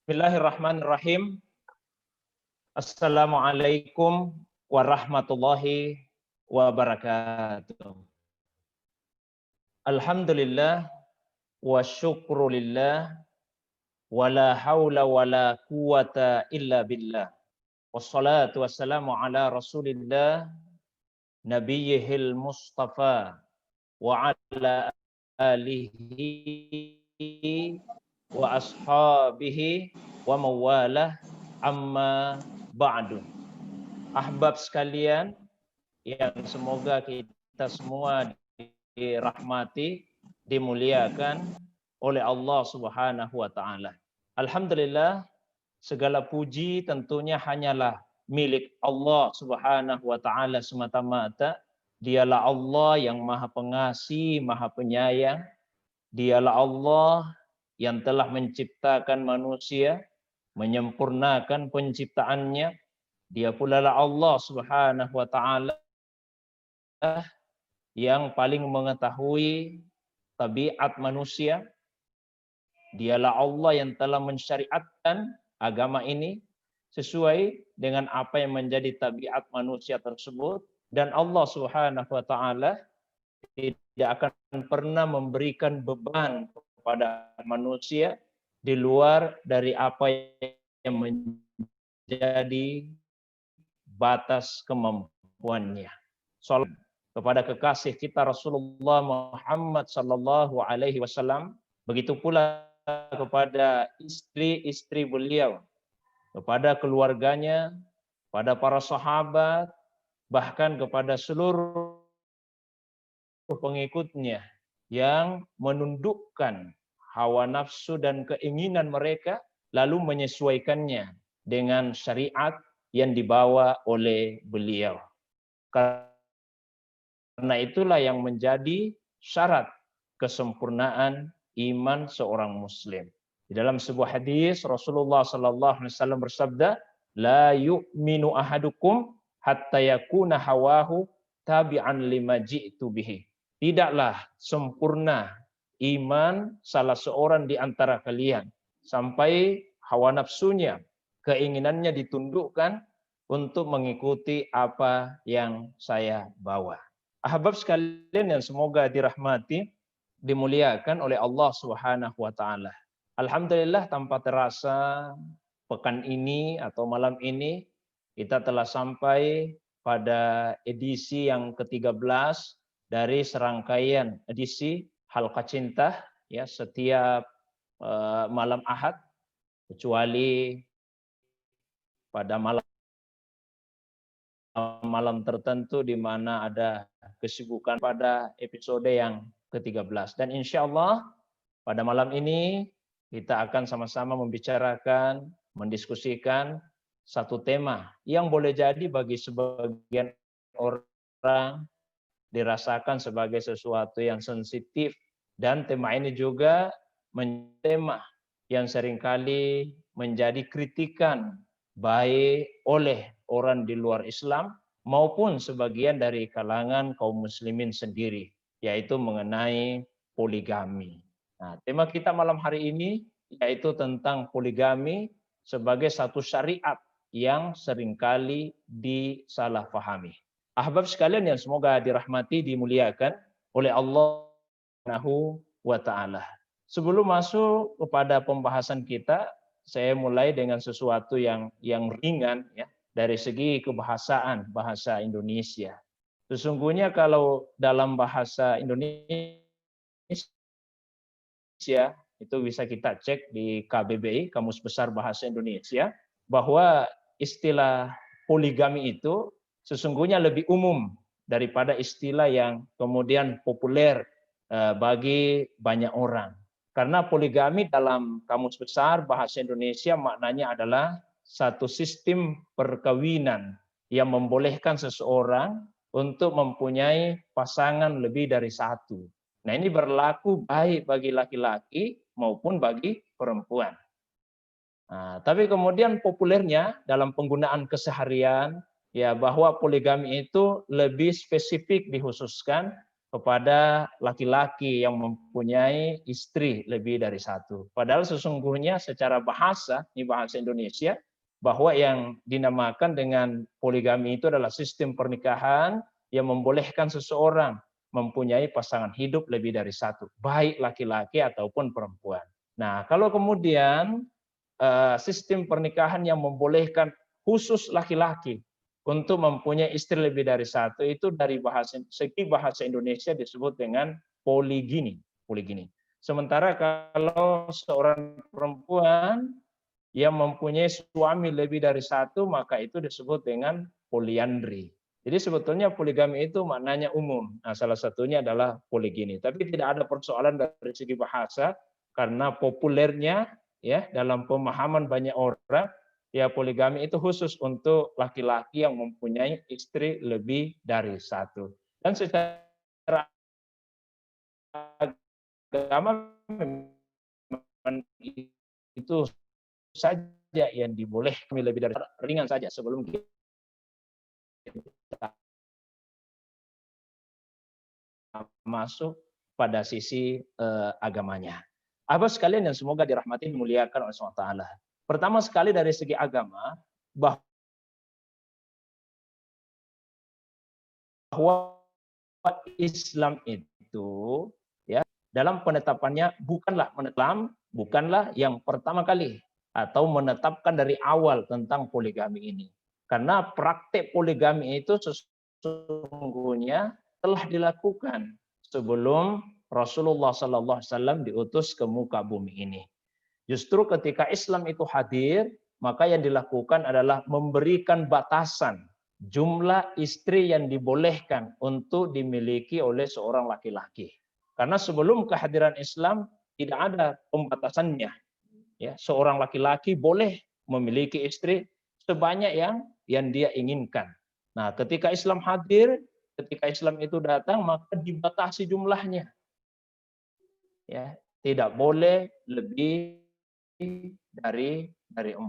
Bismillahirrahmanirrahim. Assalamualaikum warahmatullahi wabarakatuh. Alhamdulillah wa syukrulillah wa la hawla wa la quwata illa billah. Wassalatu wassalamu ala rasulillah nabiyyihil mustafa wa ala alihi wa ashabihi wa mawalah amma ba'du. Ahbab sekalian yang semoga kita semua dirahmati, dimuliakan oleh Allah Subhanahu wa taala. Alhamdulillah, segala puji tentunya hanyalah milik Allah Subhanahu wa taala semata-mata. Dialah Allah yang Maha Pengasih, Maha Penyayang. Dialah Allah yang telah menciptakan manusia, menyempurnakan penciptaannya. Dia pula lah Allah Subhanahu wa taala yang paling mengetahui tabiat manusia. Dialah Allah yang telah mensyariatkan agama ini sesuai dengan apa yang menjadi tabiat manusia tersebut, dan Allah Subhanahu wa taala tidak akan pernah memberikan beban kepada manusia di luar dari apa yang menjadi batas kemampuannya. Salam kepada kekasih kita Rasulullah Muhammad sallallahu alaihi wasallam, begitu pula kepada istri-istri beliau, kepada keluarganya, pada para sahabat, bahkan kepada seluruh pengikutnya yang menundukkan hawa nafsu dan keinginan mereka lalu menyesuaikannya dengan syariat yang dibawa oleh beliau. Karena itulah yang menjadi syarat kesempurnaan iman seorang muslim. Di dalam sebuah hadis Rasulullah sallallahu alaihi wasallam bersabda, "La yu'minu ahadukum hatta yakuna hawahu tabi'an lima ji'tu bihi." Tidaklah sempurna iman salah seorang di antara kalian sampai hawa nafsunya, keinginannya ditundukkan untuk mengikuti apa yang saya bawa. Ahbab sekalian yang semoga dirahmati, dimuliakan oleh Allah Subhanahu wa taala. Alhamdulillah, tanpa terasa pekan ini atau malam ini kita telah sampai pada edisi yang ke-13 dari serangkaian edisi Halqa Cinta, ya, setiap malam Ahad, kecuali pada malam tertentu di mana ada kesibukan pada episode yang ke-13. Dan insya Allah pada malam ini kita akan sama-sama membicarakan, mendiskusikan satu tema yang boleh jadi bagi sebagian orang dirasakan sebagai sesuatu yang sensitif, dan tema ini juga menjadi tema yang seringkali menjadi kritikan baik oleh orang di luar Islam maupun sebagian dari kalangan kaum muslimin sendiri, yaitu mengenai poligami. Nah, tema kita malam hari ini yaitu tentang poligami sebagai satu syariat yang seringkali disalahpahami. Ahbab sekalian yang semoga dirahmati, dimuliakan oleh Allah Subhanahu wa taala. Sebelum masuk kepada pembahasan kita, saya mulai dengan sesuatu yang ringan, ya, dari segi kebahasaan bahasa Indonesia. Sesungguhnya kalau dalam bahasa Indonesia itu bisa kita cek di KBBI, Kamus Besar Bahasa Indonesia, bahwa istilah poligami itu sesungguhnya lebih umum daripada istilah yang kemudian populer bagi banyak orang. Karena poligami dalam Kamus Besar Bahasa Indonesia maknanya adalah satu sistem perkawinan yang membolehkan seseorang untuk mempunyai pasangan lebih dari satu. Nah, ini berlaku baik bagi laki-laki maupun bagi perempuan. Nah, tapi kemudian populernya dalam penggunaan keseharian, ya, bahwa poligami itu lebih spesifik dikhususkan kepada laki-laki yang mempunyai istri lebih dari satu. Padahal sesungguhnya secara bahasa, ini bahasa Indonesia, bahwa yang dinamakan dengan poligami itu adalah sistem pernikahan yang membolehkan seseorang mempunyai pasangan hidup lebih dari satu, baik laki-laki ataupun perempuan. Nah, kalau kemudian sistem pernikahan yang membolehkan khusus laki-laki untuk mempunyai istri lebih dari satu itu dari segi bahasa Indonesia disebut dengan poligini. Poligini. Sementara kalau seorang perempuan yang mempunyai suami lebih dari satu, maka itu disebut dengan poliandri. Jadi sebetulnya poligami itu maknanya umum. Nah, salah satunya adalah poligini. Tapi tidak ada persoalan dari segi bahasa karena populernya ya dalam pemahaman banyak orang ya poligami itu khusus untuk laki-laki yang mempunyai istri lebih dari satu. Dan secara agama memang itu saja yang dibolehkan lebih dari ringan saja sebelum kita masuk pada sisi agamanya. Ahbab sekalian yang semoga dirahmati dimuliakan oleh SWT. Pertama sekali dari segi agama bahwa Islam itu ya dalam penetapannya bukanlah yang pertama kali atau menetapkan dari awal tentang poligami ini. Karena praktek poligami itu sesungguhnya telah dilakukan sebelum Rasulullah SAW diutus ke muka bumi ini. Justru ketika Islam itu hadir, maka yang dilakukan adalah memberikan batasan jumlah istri yang dibolehkan untuk dimiliki oleh seorang laki-laki. Karena sebelum kehadiran Islam tidak ada pembatasannya. Ya, seorang laki-laki boleh memiliki istri sebanyak yang dia inginkan. Nah, ketika Islam hadir, ketika Islam itu datang, maka dibatasi jumlahnya. Ya, tidak boleh lebih dari 4.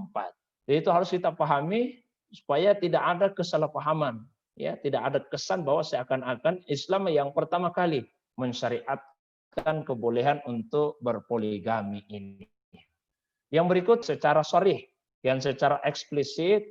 Jadi itu harus kita pahami supaya tidak ada kesalahpahaman, ya, tidak ada kesan bahwa seakan-akan Islam yang pertama kali mensyariatkan kebolehan untuk berpoligami ini. Yang berikut secara sharih, yang secara eksplisit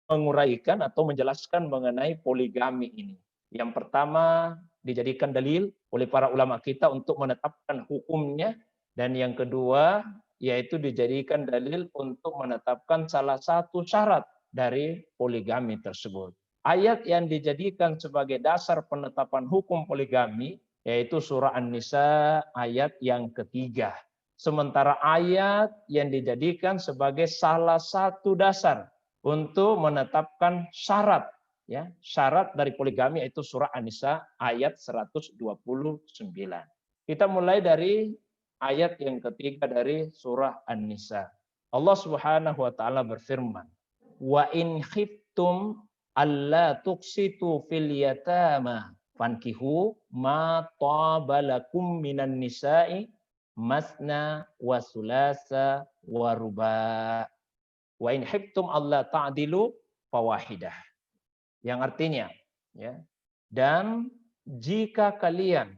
menguraikan atau menjelaskan mengenai poligami ini. Yang pertama dijadikan dalil oleh para ulama kita untuk menetapkan hukumnya, dan yang kedua yaitu dijadikan dalil untuk menetapkan salah satu syarat dari poligami tersebut. Ayat yang dijadikan sebagai dasar penetapan hukum poligami yaitu surah An-Nisa ayat yang ketiga. Sementara ayat yang dijadikan sebagai salah satu dasar untuk menetapkan syarat, ya, syarat dari poligami yaitu surah An-Nisa ayat 129. Kita mulai dari ayat yang ketiga dari surah An-Nisa. Allah Subhanahu wa taala berfirman, "Wa in khiftum alla tuqsitu fil yatama fankihu ma tabalakum minan nisa'i masna wa sulasa wa ruba'. Wa in khiftum alla ta'dilu fawahidah." Yang artinya, ya, dan jika kalian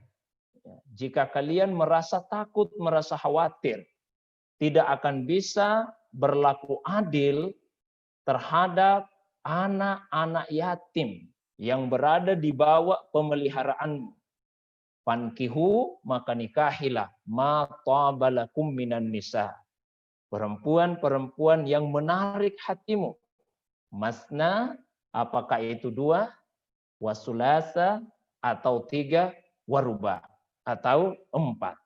merasa takut, merasa khawatir, tidak akan bisa berlaku adil terhadap anak-anak yatim yang berada di bawah pemeliharaanmu. Fankihu, maka nikahilah ma tabalakum minan nisa. Perempuan-perempuan yang menarik hatimu. Masna, apakah itu 2, wasulasa atau 3, waruba atau 4.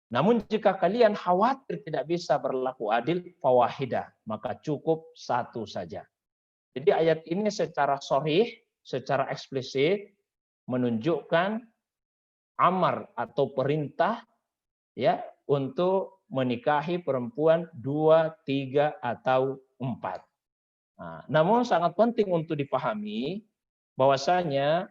Namun jika kalian khawatir tidak bisa berlaku adil, fawahidah, maka cukup 1 saja. Jadi ayat ini secara sharih, secara eksplisit menunjukkan amar atau perintah, ya, untuk menikahi perempuan 2, 3 atau 4. Nah, namun sangat penting untuk dipahami bahwasanya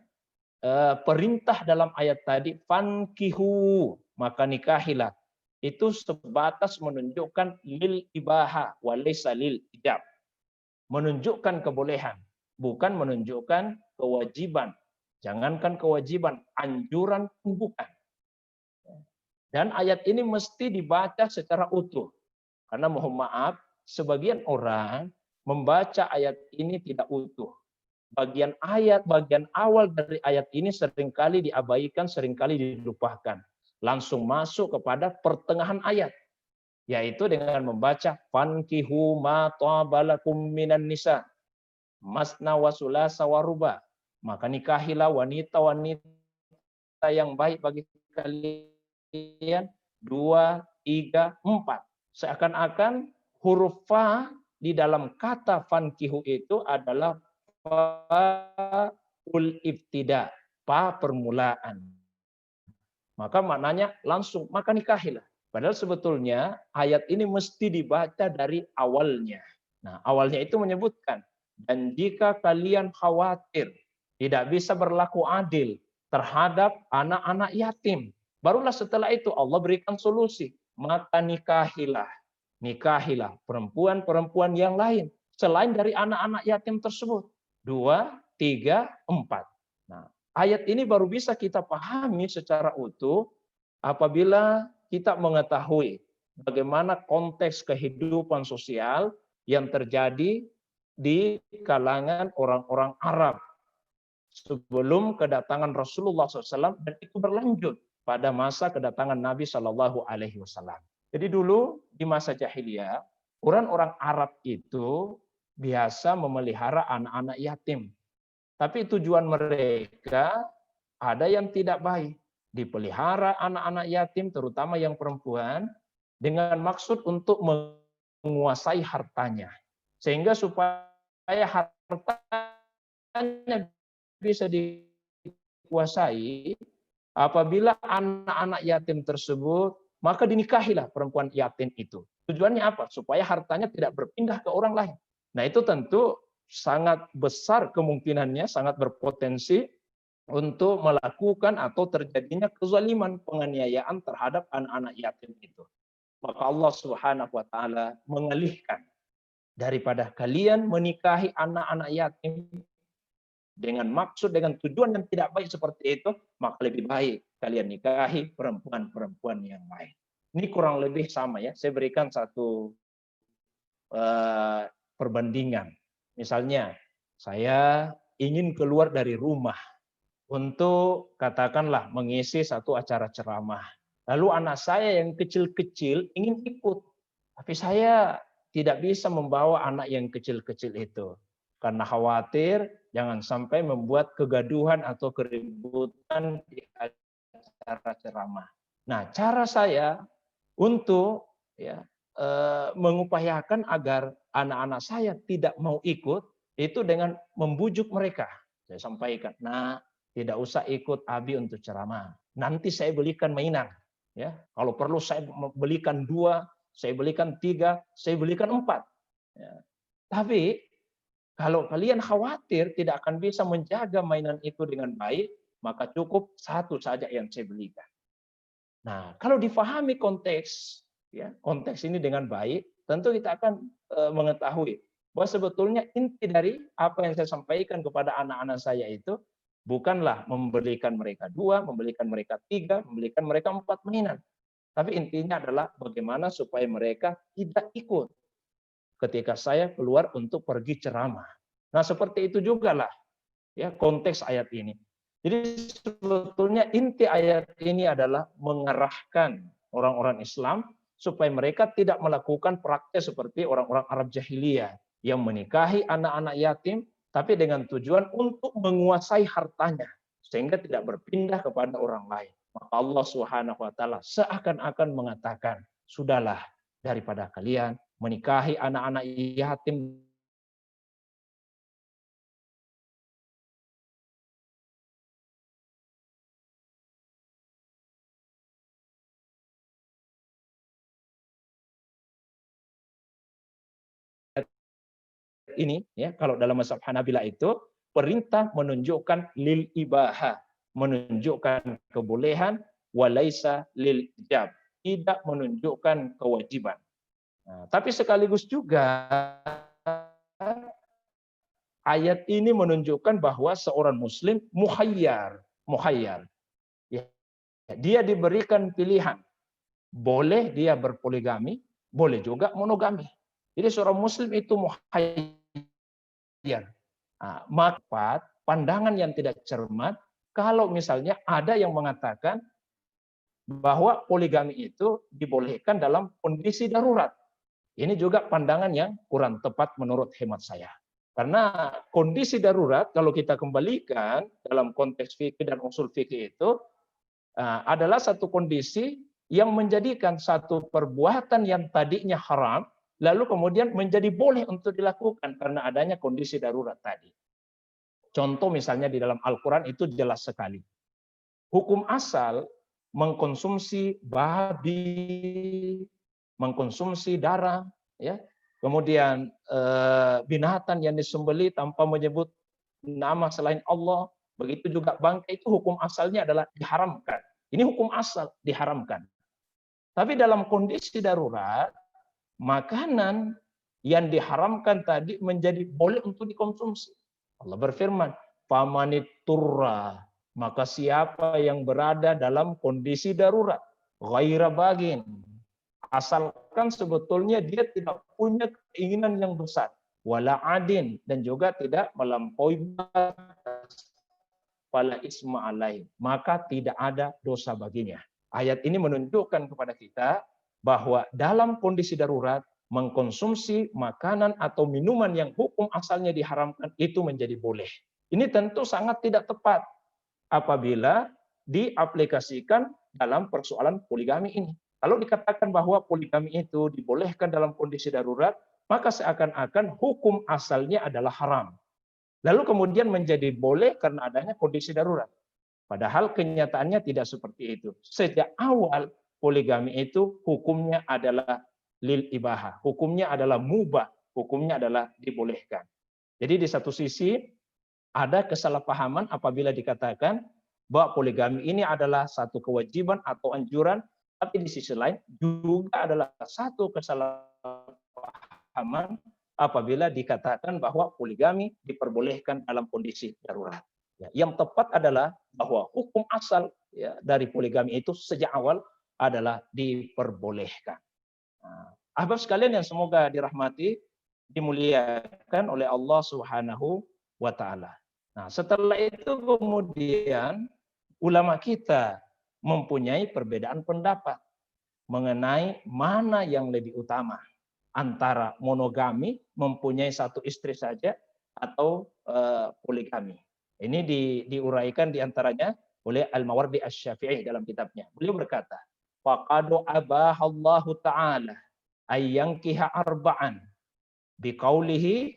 perintah dalam ayat tadi fankihu, maka nikahilah, itu sebatas menunjukkan lil ibaha walaysa lil ijab. Menunjukkan kebolehan, bukan menunjukkan kewajiban Jangankan kewajiban, anjuran pun bukan. Dan ayat ini mesti dibaca secara utuh. Karena mohon maaf, sebagian orang membaca ayat ini tidak utuh. Bagian ayat, bagian awal dari ayat ini seringkali diabaikan, seringkali dilupakan. Langsung masuk kepada pertengahan ayat. Yaitu dengan membaca fankihu ma tabalakum minan nisa masna wa sulasa wa ruba. Maka nikahilah wanita-wanita yang baik bagi kalian 2, 3, 4. Seakan-akan huruf fa di dalam kata fankihu itu adalah faul ibtida, fa permulaan. Maka maknanya langsung, maka nikahilah. Padahal sebetulnya ayat ini mesti dibaca dari awalnya. Nah, awalnya itu menyebutkan, dan jika kalian khawatir tidak bisa berlaku adil terhadap anak-anak yatim, barulah setelah itu Allah berikan solusi. Maka nikahilah. Nikahilah perempuan-perempuan yang lain selain dari anak-anak yatim tersebut. 2, 3, 4. Nah, ayat ini baru bisa kita pahami secara utuh apabila kita mengetahui bagaimana konteks kehidupan sosial yang terjadi di kalangan orang-orang Arab sebelum kedatangan Rasulullah SAW, dan itu berlanjut pada masa kedatangan Nabi Shallallahu Alaihi Wasallam. Jadi dulu di masa jahiliyah, orang-orang Arab itu biasa memelihara anak-anak yatim. Tapi tujuan mereka ada yang tidak baik. Dipelihara anak-anak yatim, terutama yang perempuan, dengan maksud untuk menguasai hartanya. Sehingga supaya hartanya bisa dikuasai, apabila anak-anak yatim tersebut, maka dinikahilah perempuan yatim itu. Tujuannya apa? Supaya hartanya tidak berpindah ke orang lain. Nah, itu tentu sangat besar kemungkinannya, sangat berpotensi untuk melakukan atau terjadinya kezaliman, penganiayaan terhadap anak-anak yatim itu. Maka Allah Subhanahu wa taala mengalihkan, daripada kalian menikahi anak-anak yatim dengan maksud, dengan tujuan yang tidak baik seperti itu, maka lebih baik kalian nikahi perempuan-perempuan yang lain. Ini kurang lebih sama ya. Saya berikan satu perbandingan. Misalnya, saya ingin keluar dari rumah untuk katakanlah mengisi satu acara ceramah. Lalu anak saya yang kecil-kecil ingin ikut. Tapi saya tidak bisa membawa anak yang kecil-kecil itu. Karena khawatir jangan sampai membuat kegaduhan atau keributan di acara ceramah. Nah, cara saya untuk mengupayakan agar anak-anak saya tidak mau ikut itu dengan membujuk mereka. Saya sampaikan, nah, tidak usah ikut Abi untuk ceramah. Nanti saya belikan mainan. Ya, kalau perlu saya belikan 2, saya belikan 3, saya belikan 4. Ya. Tapi kalau kalian khawatir tidak akan bisa menjaga mainan itu dengan baik, maka cukup 1 saja yang saya belikan. Nah, kalau difahami konteks, ya, konteks ini dengan baik, tentu kita akan mengetahui bahwa sebetulnya inti dari apa yang saya sampaikan kepada anak-anak saya itu bukanlah memberikan mereka 2, memberikan mereka 3, memberikan mereka 4 mainan. Tapi intinya adalah bagaimana supaya mereka tidak ikut ketika saya keluar untuk pergi ceramah. Nah, seperti itu juga lah ya konteks ayat ini. Jadi sebetulnya inti ayat ini adalah mengarahkan orang-orang Islam supaya mereka tidak melakukan praktek seperti orang-orang Arab jahiliyah yang menikahi anak-anak yatim tapi dengan tujuan untuk menguasai hartanya sehingga tidak berpindah kepada orang lain. Maka Allah Subhanahu wa taala seakan-akan mengatakan, "Sudahlah daripada kalian menikahi anak-anak yatim ini ya, kalau dalam mazhab Hanabilah itu perintah menunjukkan lil ibaha, menunjukkan kebolehan, walaisa lil ijab, tidak menunjukkan kewajiban. Nah, tapi sekaligus juga ayat ini menunjukkan bahwa seorang muslim mukhayyar, ya, dia diberikan pilihan. Boleh dia berpoligami, boleh juga monogami. Jadi seorang muslim itu mukhayyar. Nah, maka pandangan yang tidak cermat kalau misalnya ada yang mengatakan bahwa poligami itu dibolehkan dalam kondisi darurat. Ini juga pandangan yang kurang tepat menurut hemat saya. Karena kondisi darurat kalau kita kembalikan dalam konteks fikih dan usul fikih itu adalah satu kondisi yang menjadikan satu perbuatan yang tadinya haram lalu kemudian menjadi boleh untuk dilakukan karena adanya kondisi darurat tadi. Contoh misalnya di dalam Al-Quran itu jelas sekali. Hukum asal mengkonsumsi babi, mengkonsumsi darah, ya, kemudian binatang yang disembelih tanpa menyebut nama selain Allah, begitu juga bangkai itu hukum asalnya adalah diharamkan. Ini hukum asal diharamkan. Tapi dalam kondisi darurat, makanan yang diharamkan tadi menjadi boleh untuk dikonsumsi. Allah berfirman, "Famaniturra", maka siapa yang berada dalam kondisi darurat, ghaira bagin, asalkan sebetulnya dia tidak punya keinginan yang besar, wala adin, dan juga tidak melampaui batas, fala isma alaih, maka tidak ada dosa baginya. Ayat ini menunjukkan kepada kita bahwa dalam kondisi darurat mengkonsumsi makanan atau minuman yang hukum asalnya diharamkan itu menjadi boleh. Ini tentu sangat tidak tepat apabila diaplikasikan dalam persoalan poligami ini. Kalau dikatakan bahwa poligami itu dibolehkan dalam kondisi darurat, maka seakan-akan hukum asalnya adalah haram. Lalu kemudian menjadi boleh karena adanya kondisi darurat. Padahal kenyataannya tidak seperti itu. Sejak awal poligami itu hukumnya adalah lil ibahah, hukumnya adalah mubah, hukumnya adalah dibolehkan. Jadi di satu sisi ada kesalahpahaman apabila dikatakan bahwa poligami ini adalah satu kewajiban atau anjuran, tapi di sisi lain juga adalah satu kesalahpahaman apabila dikatakan bahwa poligami diperbolehkan dalam kondisi darurat. Yang tepat adalah bahwa hukum asal dari poligami itu sejak awal adalah diperbolehkan. Ahbab sekalian yang semoga dirahmati, dimuliakan oleh Allah Subhanahu wa taala. Nah, setelah itu kemudian ulama kita mempunyai perbedaan pendapat mengenai mana yang lebih utama antara monogami, mempunyai satu istri saja, atau poligami. Ini diuraikan diantaranya oleh Al-Mawardi Asy-Syafi'i dalam kitabnya. Beliau berkata, "Faqad abahallahu ta'ala ayyankiha arba'an biqaulihi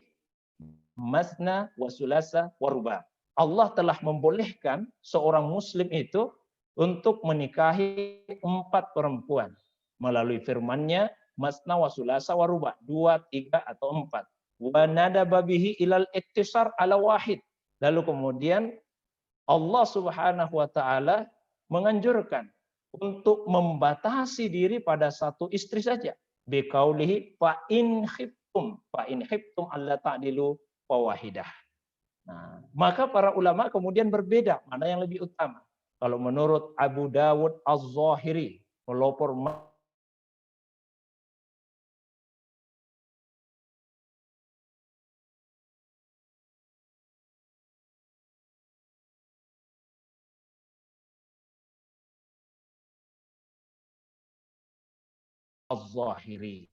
masna wa sulasa wa ruba." Allah telah membolehkan seorang muslim itu untuk menikahi 4 perempuan melalui firman-Nya masna wa sulasa wa ruba, 2, 3 atau 4. Wa nadaba bihi ilal iktisar ala wahid. Lalu kemudian Allah Subhanahu wa taala menganjurkan untuk membatasi diri pada satu istri saja. Biqaulihi fa in khiftum alla ta'dilu fawahidah. Nah, maka para ulama kemudian berbeda mana yang lebih utama. Kalau menurut Abu Dawud Az-Zahiri, pelopor Az-Zahiri.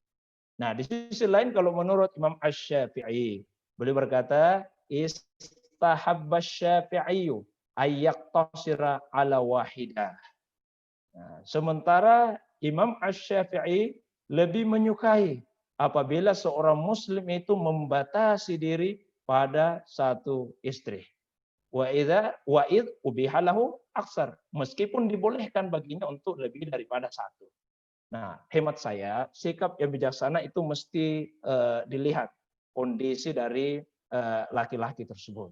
Nah, di sisi lain kalau menurut Imam Asy-Syafi'i, beliau berkata, istahabba Syafi'i ayyaqtasira ala wahidah. Nah, sementara Imam Asy-Syafi'i lebih menyukai apabila seorang muslim itu membatasi diri pada satu istri. Wa id ubihalahu aksar, meskipun dibolehkan baginya untuk lebih daripada satu. Nah, hemat saya, sikap yang bijaksana itu mesti dilihat kondisi dari laki-laki tersebut.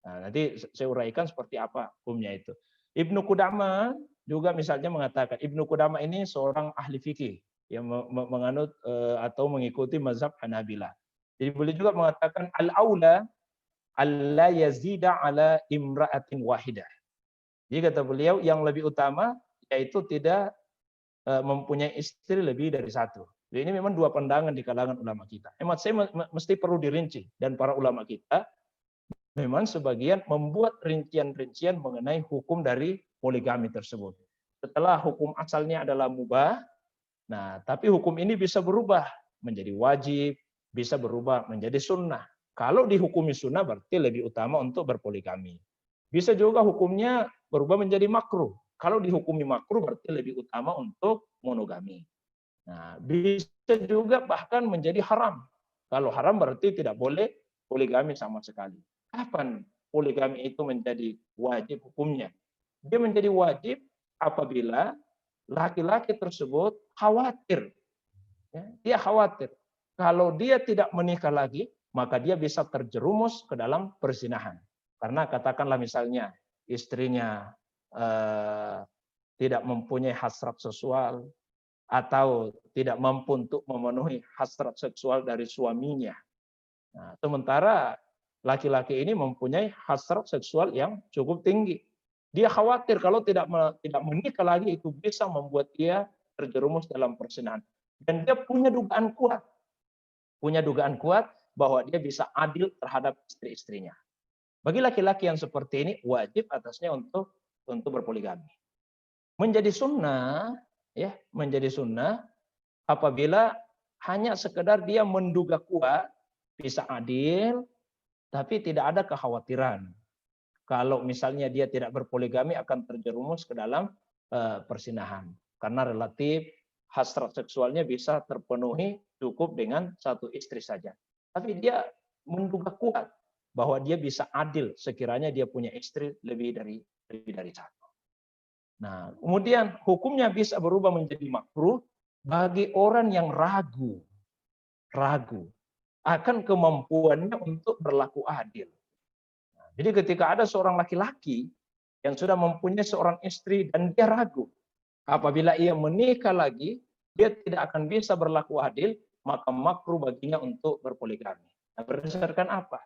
Nah, nanti saya uraikan seperti apa hukumnya itu. Ibnu Qudamah juga misalnya mengatakan, Ibnu Qudamah ini seorang ahli fikih yang menganut atau mengikuti mazhab Hanabilah. Jadi beliau juga mengatakan al-aula alla yazida ala imra'atin wahidah. Jadi kata beliau yang lebih utama yaitu tidak mempunyai istri lebih dari satu. Jadi ini memang dua pandangan di kalangan ulama kita. Hemat saya mesti perlu dirinci, dan para ulama kita memang sebagian membuat rincian-rincian mengenai hukum dari poligami tersebut. Setelah hukum asalnya adalah mubah, nah tapi hukum ini bisa berubah menjadi wajib, bisa berubah menjadi sunnah. Kalau dihukumi sunnah berarti lebih utama untuk berpoligami. Bisa juga hukumnya berubah menjadi makruh. Kalau dihukumi makruh berarti lebih utama untuk monogami. Nah, bisa juga bahkan menjadi haram. Kalau haram berarti tidak boleh poligami sama sekali. Kapan poligami itu menjadi wajib hukumnya? Dia menjadi wajib apabila laki-laki tersebut khawatir. Ya, dia khawatir. Kalau dia tidak menikah lagi, maka dia bisa terjerumus ke dalam perzinahan. Karena katakanlah misalnya istrinya tidak mempunyai hasrat seksual atau tidak mampu untuk memenuhi hasrat seksual dari suaminya. Nah, sementara laki-laki ini mempunyai hasrat seksual yang cukup tinggi. Dia khawatir kalau tidak menikah lagi itu bisa membuat dia terjerumus dalam perzinahan. Dan dia punya dugaan kuat bahwa dia bisa adil terhadap istri-istrinya. Bagi laki-laki yang seperti ini wajib atasnya untuk berpoligami. Menjadi sunnah apabila hanya sekedar dia menduga kuat bisa adil, tapi tidak ada kekhawatiran. Kalau misalnya dia tidak berpoligami akan terjerumus ke dalam perzinahan. Karena relatif hasrat seksualnya bisa terpenuhi cukup dengan satu istri saja. Tapi dia menduga kuat bahwa dia bisa adil sekiranya dia punya istri lebih dari satu. Nah, kemudian hukumnya bisa berubah menjadi makruh bagi orang yang ragu akan kemampuannya untuk berlaku adil. Nah, jadi ketika ada seorang laki-laki yang sudah mempunyai seorang istri dan dia ragu, apabila ia menikah lagi, dia tidak akan bisa berlaku adil, maka makruh baginya untuk berpoligami. Nah, berdasarkan apa?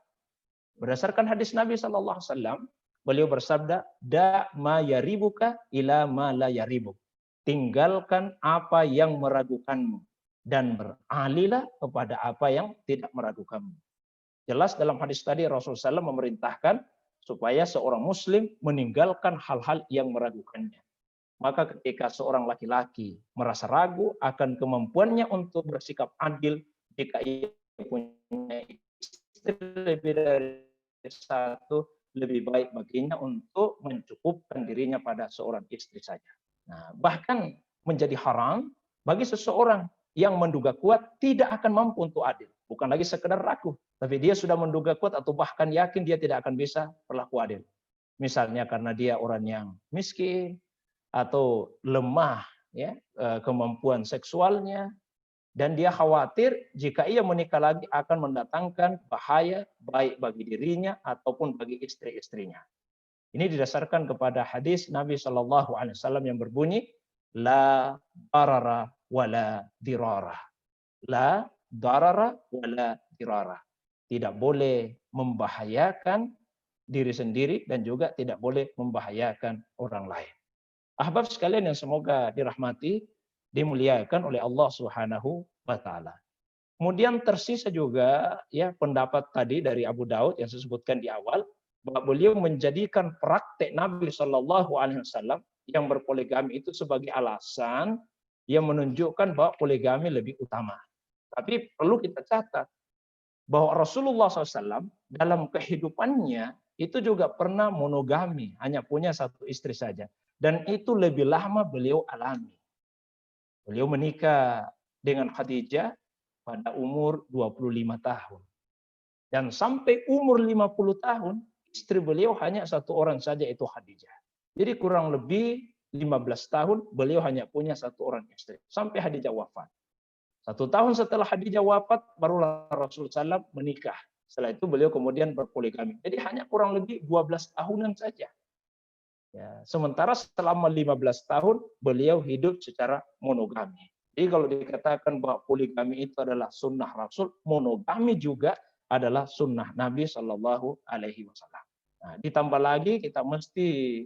Berdasarkan hadis Nabi SAW, beliau bersabda, da ma yaribuka ila ma la yaribuk. Tinggalkan apa yang meragukanmu dan beralihlah kepada apa yang tidak meragukanmu. Jelas dalam hadis tadi Rasulullah SAW memerintahkan supaya seorang muslim meninggalkan hal-hal yang meragukannya. Maka ketika seorang laki-laki merasa ragu akan kemampuannya untuk bersikap adil jika ia punya istri lebih dari satu, lebih baik baginya untuk mencukupkan dirinya pada seorang istri saja. Nah, bahkan menjadi haram bagi seseorang yang menduga kuat tidak akan mampu untuk adil. Bukan lagi sekedar ragu, tapi dia sudah menduga kuat atau bahkan yakin dia tidak akan bisa berlaku adil. Misalnya karena dia orang yang miskin atau lemah ya kemampuan seksualnya, dan dia khawatir jika ia menikah lagi akan mendatangkan bahaya baik bagi dirinya ataupun bagi istri-istrinya. Ini didasarkan kepada hadis Nabi SAW yang berbunyi, la darara wala dirara. La darara wala dirara. Tidak boleh membahayakan diri sendiri dan juga tidak boleh membahayakan orang lain. Ahbab sekalian yang semoga dirahmati, dimuliakan oleh Allah Subhanahu wa taala. Kemudian tersisa juga ya pendapat tadi dari Abu Daud yang saya sebutkan di awal bahwa beliau menjadikan praktek Nabi Shallallahu alaihi wasallam yang berpoligami itu sebagai alasan yang menunjukkan bahwa poligami lebih utama. Tapi perlu kita catat bahwa Rasulullah SAW dalam kehidupannya itu juga pernah monogami, hanya punya satu istri saja. Dan itu lebih lama beliau alami. Beliau menikah dengan Khadijah pada umur 25 tahun. Dan sampai umur 50 tahun, istri beliau hanya satu orang saja, itu Khadijah. Jadi kurang lebih 15 tahun beliau hanya punya satu orang istri. Sampai Khadijah wafat. 1 tahun setelah Khadijah wafat, barulah Rasulullah SAW menikah. Setelah itu beliau kemudian berpoligami. Jadi hanya kurang lebih 12 tahunan saja. Ya, sementara selama 15 tahun beliau hidup secara monogami. Jadi kalau dikatakan bahwa poligami itu adalah sunnah Rasul, monogami juga adalah sunnah Nabi Shallallahu Alaihi Wasallam. Nah, ditambah lagi kita mesti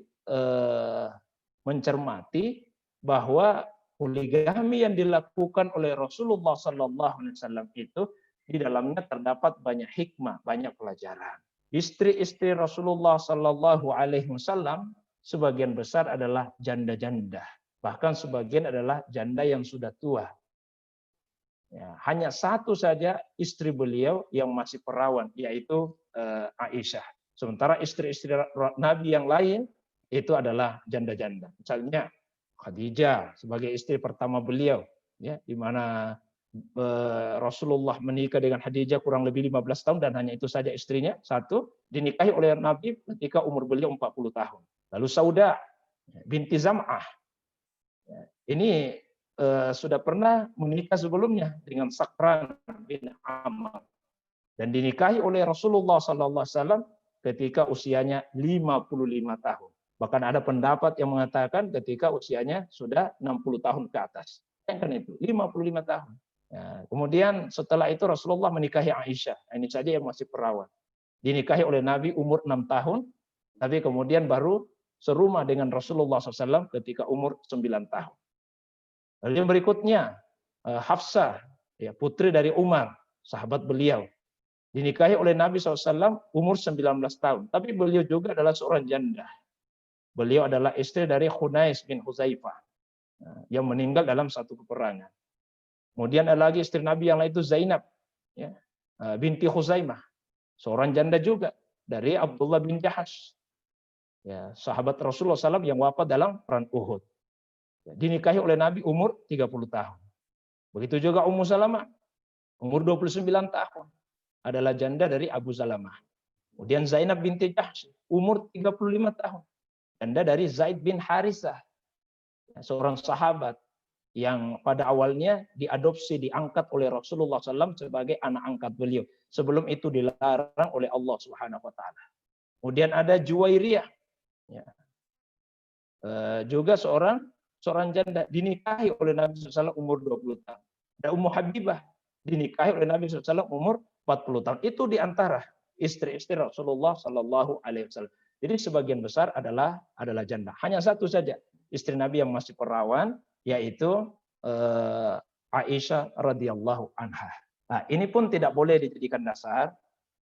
mencermati bahwa poligami yang dilakukan oleh Rasulullah Shallallahu Alaihi Wasallam itu di dalamnya terdapat banyak hikmah, banyak pelajaran. Istri-istri Rasulullah Shallallahu Alaihi Wasallam sebagian besar adalah janda-janda, bahkan sebagian adalah janda yang sudah tua. Ya, hanya satu saja istri beliau yang masih perawan, yaitu Aisyah. Sementara istri-istri Nabi yang lain itu adalah janda-janda. Misalnya Khadijah sebagai istri pertama beliau, ya, di mana Rasulullah menikah dengan Khadijah kurang lebih 15 tahun dan hanya itu saja istrinya, satu, dinikahi oleh Nabi ketika umur beliau 40 tahun. Lalu Sauda binti Zam'ah. Ini sudah pernah menikah sebelumnya dengan Sakran bin Amr dan dinikahi oleh Rasulullah SAW ketika usianya 55 tahun. Bahkan ada pendapat yang mengatakan ketika usianya sudah 60 tahun ke atas. Kan itu 55 tahun. Ya, kemudian setelah itu Rasulullah menikahi Aisyah. Ini saja yang masih perawan. Dinikahi oleh Nabi umur 6 tahun, tapi kemudian baru serumah dengan Rasulullah SAW ketika umur 9 tahun. Lalu yang berikutnya Hafsah, ya, putri dari Umar, sahabat beliau, dinikahi oleh Nabi SAW umur 19 tahun. Tapi beliau juga adalah seorang janda. Beliau adalah istri dari Khunais bin Huzaifah yang meninggal dalam satu peperangan. Kemudian ada lagi istri Nabi yang lain itu Zainab, ya, binti Khuzaimah, seorang janda juga dari Abdullah bin Jahash, ya, sahabat Rasulullah SAW yang wafat dalam perang Uhud. Dinikahi oleh Nabi umur 30 tahun. Begitu juga Ummu Salamah, umur 29 tahun. Adalah janda dari Abu Salamah. Kemudian Zainab binti Jahsh, umur 35 tahun. Janda dari Zaid bin Harisah, seorang sahabat yang pada awalnya diadopsi, diangkat oleh Rasulullah SAW sebagai anak angkat beliau. Sebelum itu dilarang oleh Allah Subhanahu Wa Taala. Kemudian ada Juwairiyah, ya, juga seorang janda dinikahi oleh Nabi SAW umur 20 tahun. Ada Ummu Habibah dinikahi oleh Nabi SAW umur 40 tahun. Itu diantara istri-istri Rasulullah Sallallahu Alaihi Wasallam. Jadi sebagian besar adalah janda. Hanya satu saja istri Nabi yang masih perawan, yaitu Aisyah radhiyallahu anha. Nah, ini pun tidak boleh dijadikan dasar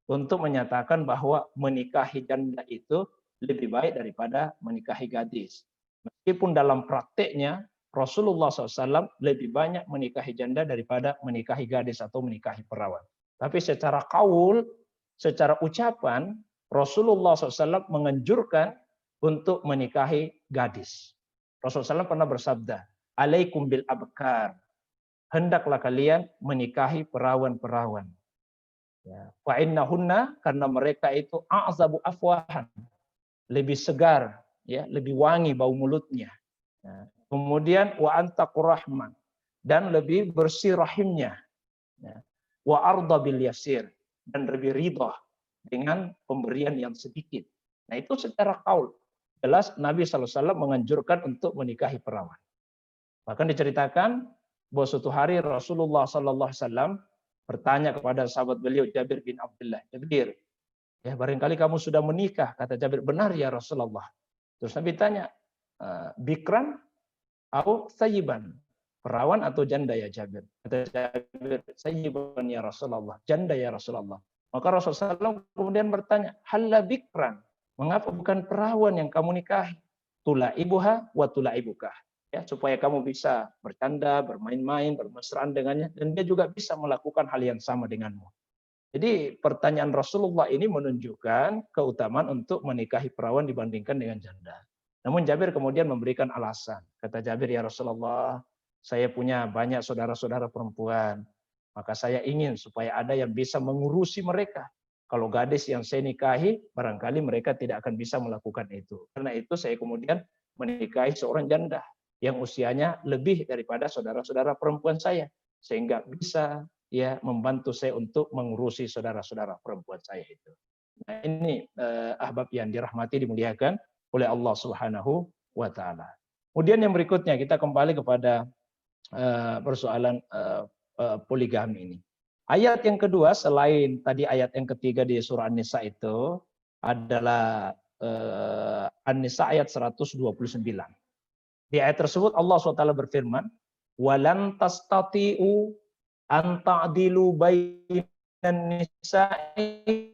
untuk menyatakan bahwa menikahi janda itu lebih baik daripada menikahi gadis. Meskipun dalam prakteknya Rasulullah SAW lebih banyak menikahi janda daripada menikahi gadis atau menikahi perawan. Tapi secara kaul, secara ucapan, Rasulullah SAW menganjurkan untuk menikahi gadis. Rasulullah SAW pernah bersabda, "Alaikum bil abkar." Hendaklah kalian menikahi perawan-perawan. Ya, fa innahunna, karena mereka itu a'zabu afwahan, lebih segar, ya, lebih wangi bau mulutnya. Nah, kemudian wa antaqur rahman, dan lebih bersih rahimnya. Ya. Wa arda bil yasir, dan lebih ridha dengan pemberian yang sedikit. Nah, itu secara qaul jelas Nabi SAW menganjurkan untuk menikahi perawan. Bahkan diceritakan bahwa suatu hari Rasulullah SAW bertanya kepada sahabat beliau Jabir bin Abdullah, "Jabir, ya, barangkali kamu sudah menikah?" Kata Jabir, "Benar ya Rasulullah." Terus Nabi tanya, "Bikran atau sayyiban?" Perawan atau janda ya Jabir? Kata Jabir, "Sayyiban ya Rasulullah." Janda ya Rasulullah. Maka Rasulullah SAW kemudian bertanya, "Halla bikran?" Mengapa bukan perawan yang kamu nikahi? Tulaibuha wa tulaibuka. Ya, supaya kamu bisa bercanda, bermain-main, bermesraan dengannya, dan dia juga bisa melakukan hal yang sama denganmu. Jadi pertanyaan Rasulullah ini menunjukkan keutamaan untuk menikahi perawan dibandingkan dengan janda. Namun Jabir kemudian memberikan alasan. Kata Jabir, "Ya Rasulullah, saya punya banyak saudara-saudara perempuan. Maka saya ingin supaya ada yang bisa mengurusi mereka. Kalau gadis yang saya nikahi, barangkali mereka tidak akan bisa melakukan itu. Karena itu saya kemudian menikahi seorang janda yang usianya lebih daripada saudara-saudara perempuan saya. Sehingga bisa, ya, membantu saya untuk mengurusi saudara-saudara perempuan saya itu." Nah, ini ahbab yang dirahmati, dimuliakan oleh Allah Subhanahu wa Ta'ala. Kemudian yang berikutnya kita kembali kepada persoalan poligami ini. Ayat yang kedua selain tadi ayat yang ketiga di surah An-Nisa itu adalah An-Nisa ayat 129. Di ayat tersebut Allah SWT berfirman, "Walan tastati'u an ta'dilu bainan nisa'i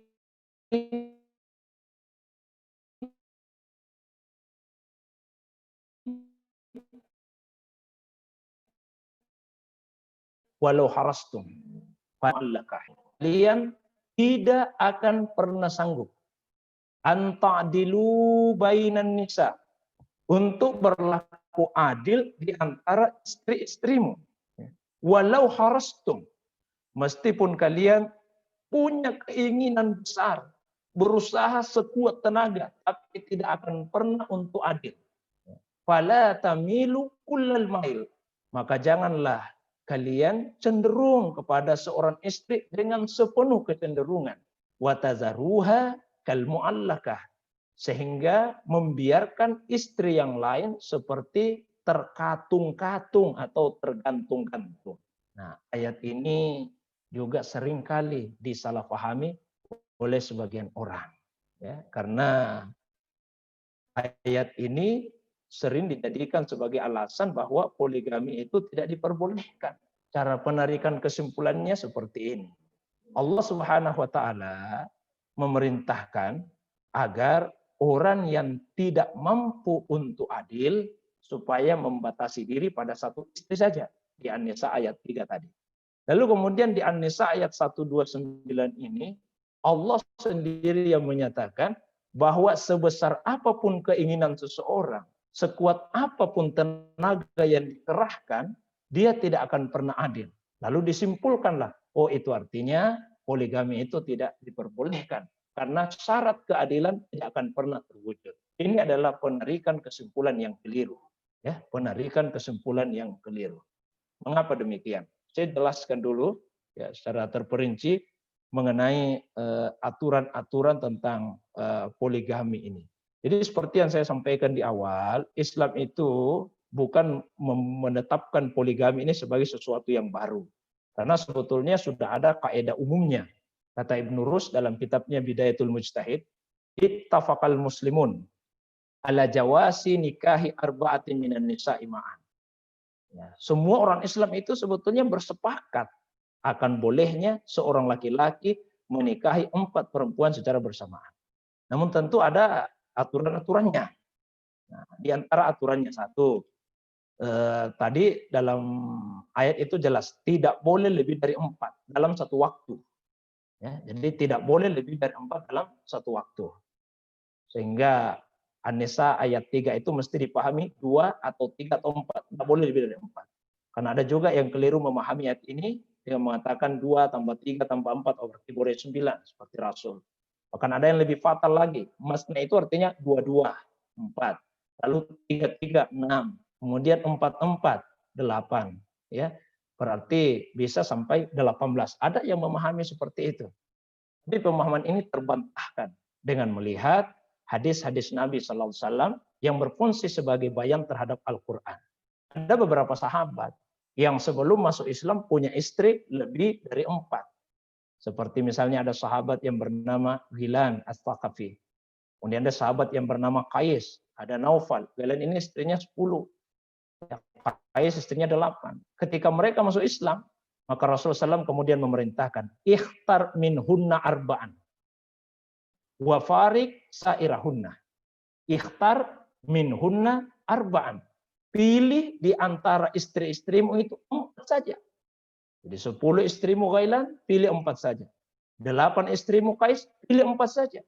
walau harastum." Kalian tidak akan pernah sanggup anta'dilu bainan nisa, untuk berlaku adil di antara istri-istrimu. Walau harastum, meskipun kalian punya keinginan besar, berusaha sekuat tenaga, tapi tidak akan pernah untuk adil. Fala tamilu kullal mail, maka janganlah kalian cenderung kepada seorang istri dengan sepenuh kecenderungan. Watazaruha kal mu'allakah, sehingga membiarkan istri yang lain seperti terkatung-katung atau tergantung-gantung. Nah, ayat ini juga seringkali disalahpahami oleh sebagian orang, ya, karena ayat ini sering dijadikan sebagai alasan bahwa poligami itu tidak diperbolehkan. Cara penarikan kesimpulannya seperti ini. Allah Subhanahu wa taala memerintahkan agar orang yang tidak mampu untuk adil supaya membatasi diri pada satu istri saja di An-Nisa ayat 3 tadi. Lalu kemudian di An-Nisa ayat 129 ini Allah sendiri yang menyatakan bahwa sebesar apapun keinginan seseorang, sekuat apapun tenaga yang dikerahkan, dia tidak akan pernah adil. Lalu disimpulkanlah, oh itu artinya poligami itu tidak diperbolehkan karena syarat keadilan tidak akan pernah terwujud. Ini adalah penarikan kesimpulan yang keliru, ya, penarikan kesimpulan yang keliru. Mengapa demikian? Saya jelaskan dulu ya secara terperinci mengenai aturan-aturan tentang poligami ini. Jadi seperti yang saya sampaikan di awal, Islam itu bukan menetapkan poligami ini sebagai sesuatu yang baru. Karena sebetulnya sudah ada kaidah umumnya. Kata Ibnu Rus dalam kitabnya Bidayatul Mujtahid, ittafaqal muslimun ala jawasi nikahi arba'atin minan nisa'i ma'an. Ya, semua orang Islam itu sebetulnya bersepakat akan bolehnya seorang laki-laki menikahi 4 perempuan secara bersamaan. Namun tentu ada aturan-aturannya. Nah, di antara aturannya satu, tadi dalam ayat itu jelas tidak boleh lebih dari 4 dalam satu waktu. Ya, jadi tidak boleh lebih dari 4 dalam satu waktu. Sehingga An-Nisa ayat 3 itu mesti dipahami 2 atau 3 atau 4. Tidak boleh lebih dari 4. Karena ada juga yang keliru memahami ayat ini yang mengatakan 2 tambah 3 tambah 4 berarti boleh 9 seperti Rasul. Bahkan ada yang lebih fatal lagi. Masna itu artinya 2, 4. Lalu 3, 6. Kemudian 4, 8. Ya, berarti bisa sampai 18. Ada yang memahami seperti itu. Tapi pemahaman ini terbantahkan dengan melihat hadis-hadis Nabi SAW yang berfungsi sebagai bayan terhadap Al-Quran. Ada beberapa sahabat yang sebelum masuk Islam punya istri lebih dari 4. Seperti misalnya ada sahabat yang bernama Ghilan As-Thaqafi. Kemudian ada sahabat yang bernama Qais, ada Naufal. Ghilan ini istrinya 10. Qais istrinya 8. Ketika mereka masuk Islam, maka Rasulullah SAW kemudian memerintahkan, ikhtar minhunna arba'an. Wa farik sairahunna. Ikhtar minhunna arba'an. Pilih di antara istri-istrimu itu 4 saja. Jadi 10 istrimu Ghailan, pilih 4 saja. 8 istrimu Qais, pilih 4 saja.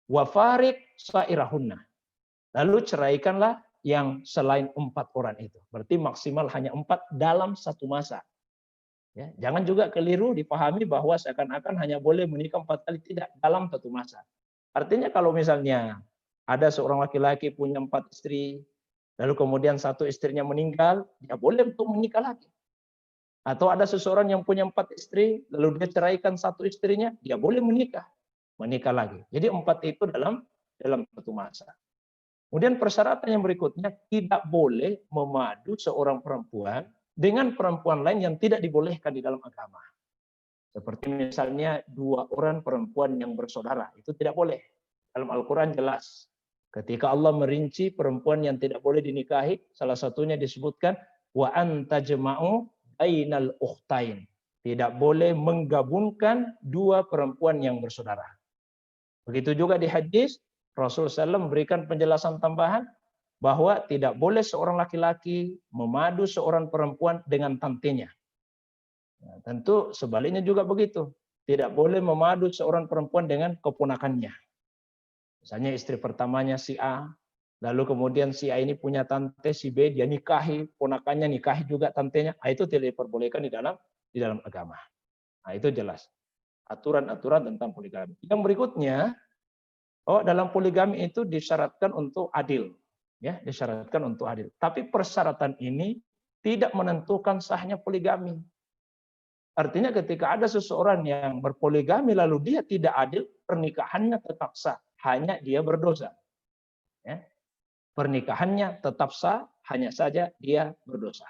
Wa farik sairahunna. Lalu ceraikanlah yang selain 4 orang itu. Berarti maksimal hanya 4 dalam satu masa. Ya, jangan juga keliru dipahami bahwa seakan-akan hanya boleh menikah 4 kali, tidak, dalam satu masa. Artinya kalau misalnya ada seorang laki-laki punya 4 istri, lalu kemudian satu istrinya meninggal, dia boleh untuk menikah lagi. Atau ada seseorang yang punya 4 istri, lalu dia ceraikan satu istrinya, dia boleh menikah lagi. Jadi 4 itu dalam satu masa. Kemudian persyaratan yang berikutnya, tidak boleh memadu seorang perempuan dengan perempuan lain yang tidak dibolehkan di dalam agama. Seperti misalnya 2 orang perempuan yang bersaudara, itu tidak boleh. Dalam Al-Quran jelas. Ketika Allah merinci perempuan yang tidak boleh dinikahi, salah satunya disebutkan wa anta jama'u bainal ukhtain. Tidak boleh menggabungkan 2 perempuan yang bersaudara. Begitu juga di hadis, Rasulullah SAW memberikan penjelasan tambahan bahwa tidak boleh seorang laki-laki memadu seorang perempuan dengan tantenya. Nah, tentu sebaliknya juga begitu. Tidak boleh memadu seorang perempuan dengan keponakannya. Misalnya istri pertamanya si A, lalu kemudian si A ini punya tante si B, dia nikahi, ponakannya nikahi juga tantenya. Nah, itu tidak diperbolehkan di dalam agama. Nah, itu jelas. Aturan-aturan tentang poligami. Yang berikutnya, dalam poligami itu disyaratkan untuk adil. Ya, disyaratkan untuk adil. Tapi persyaratan ini tidak menentukan sahnya poligami. Artinya ketika ada seseorang yang berpoligami lalu dia tidak adil, pernikahannya tetap sah, hanya dia berdosa. Ya. Pernikahannya tetap sah, hanya saja dia berdosa.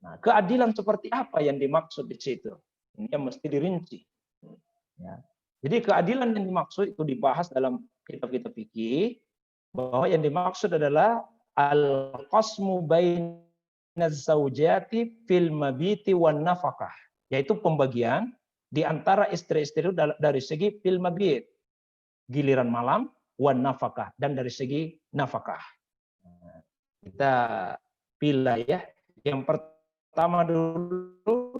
Nah, keadilan seperti apa yang dimaksud di situ? Ini yang mesti dirinci. Ya. Jadi keadilan yang dimaksud itu dibahas dalam kitab-kitab fikih bahwa yang dimaksud adalah al-qasmu bainaz zaujati fil mabiti wan nafaqah. Yaitu pembagian di antara istri-istri itu dari segi fil mabit, giliran malam, wan nafakah, dan dari segi nafkah. Kita pilih ya. Yang pertama dulu